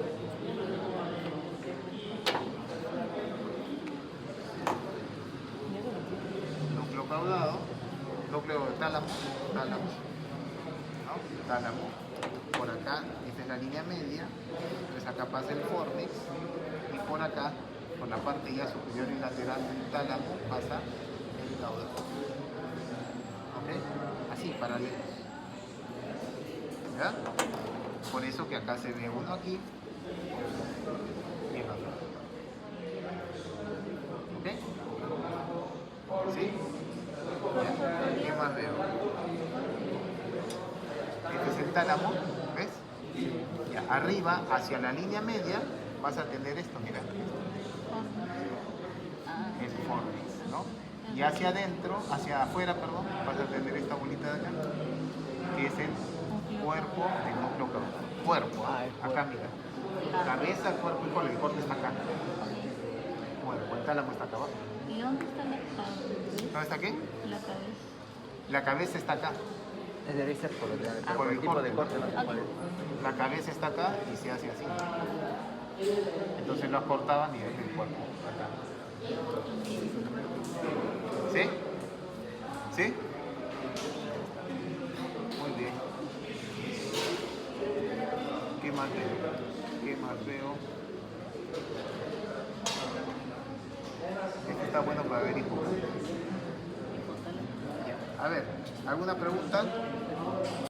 Núcleo caudado, núcleo tálamo, ¿no? Tálamo. Por acá, esta es la línea media, entonces acá pasa el fornix y por acá, por la parte ya superior y lateral del tálamo, pasa el caudado. ¿Ok? Así, paralelos. ¿Ya? Por eso que acá se ve uno aquí y el otro. ¿Ok? ¿Sí? ¿Ya? ¿Qué más veo? Este es el tálamo, ¿ves? Ya, arriba, hacia la línea media, vas a tener esto, mira. El fornix, ¿no? Y hacia adentro, hacia afuera, perdón, vas a tener esta bolita de acá, que es el cuerpo del núcleo caudado. Cuerpo, acá mira. Cabeza, cuerpo y cola, el corte está acá. Cuerpo, el tálamo está acá abajo. ¿Y dónde está la cabeza? ¿Dónde está qué? La cabeza. La cabeza está acá. Debe ser por Por el tipo de corte. corte, ¿no? La cabeza está acá y se hace así. Entonces lo cortaba a nivel del cuerpo, acá. ¿Sí? ¿Sí? ¿Qué más veo? ¿Qué más veo? Esto está bueno para ver hipotálamo. A ver, ¿alguna pregunta?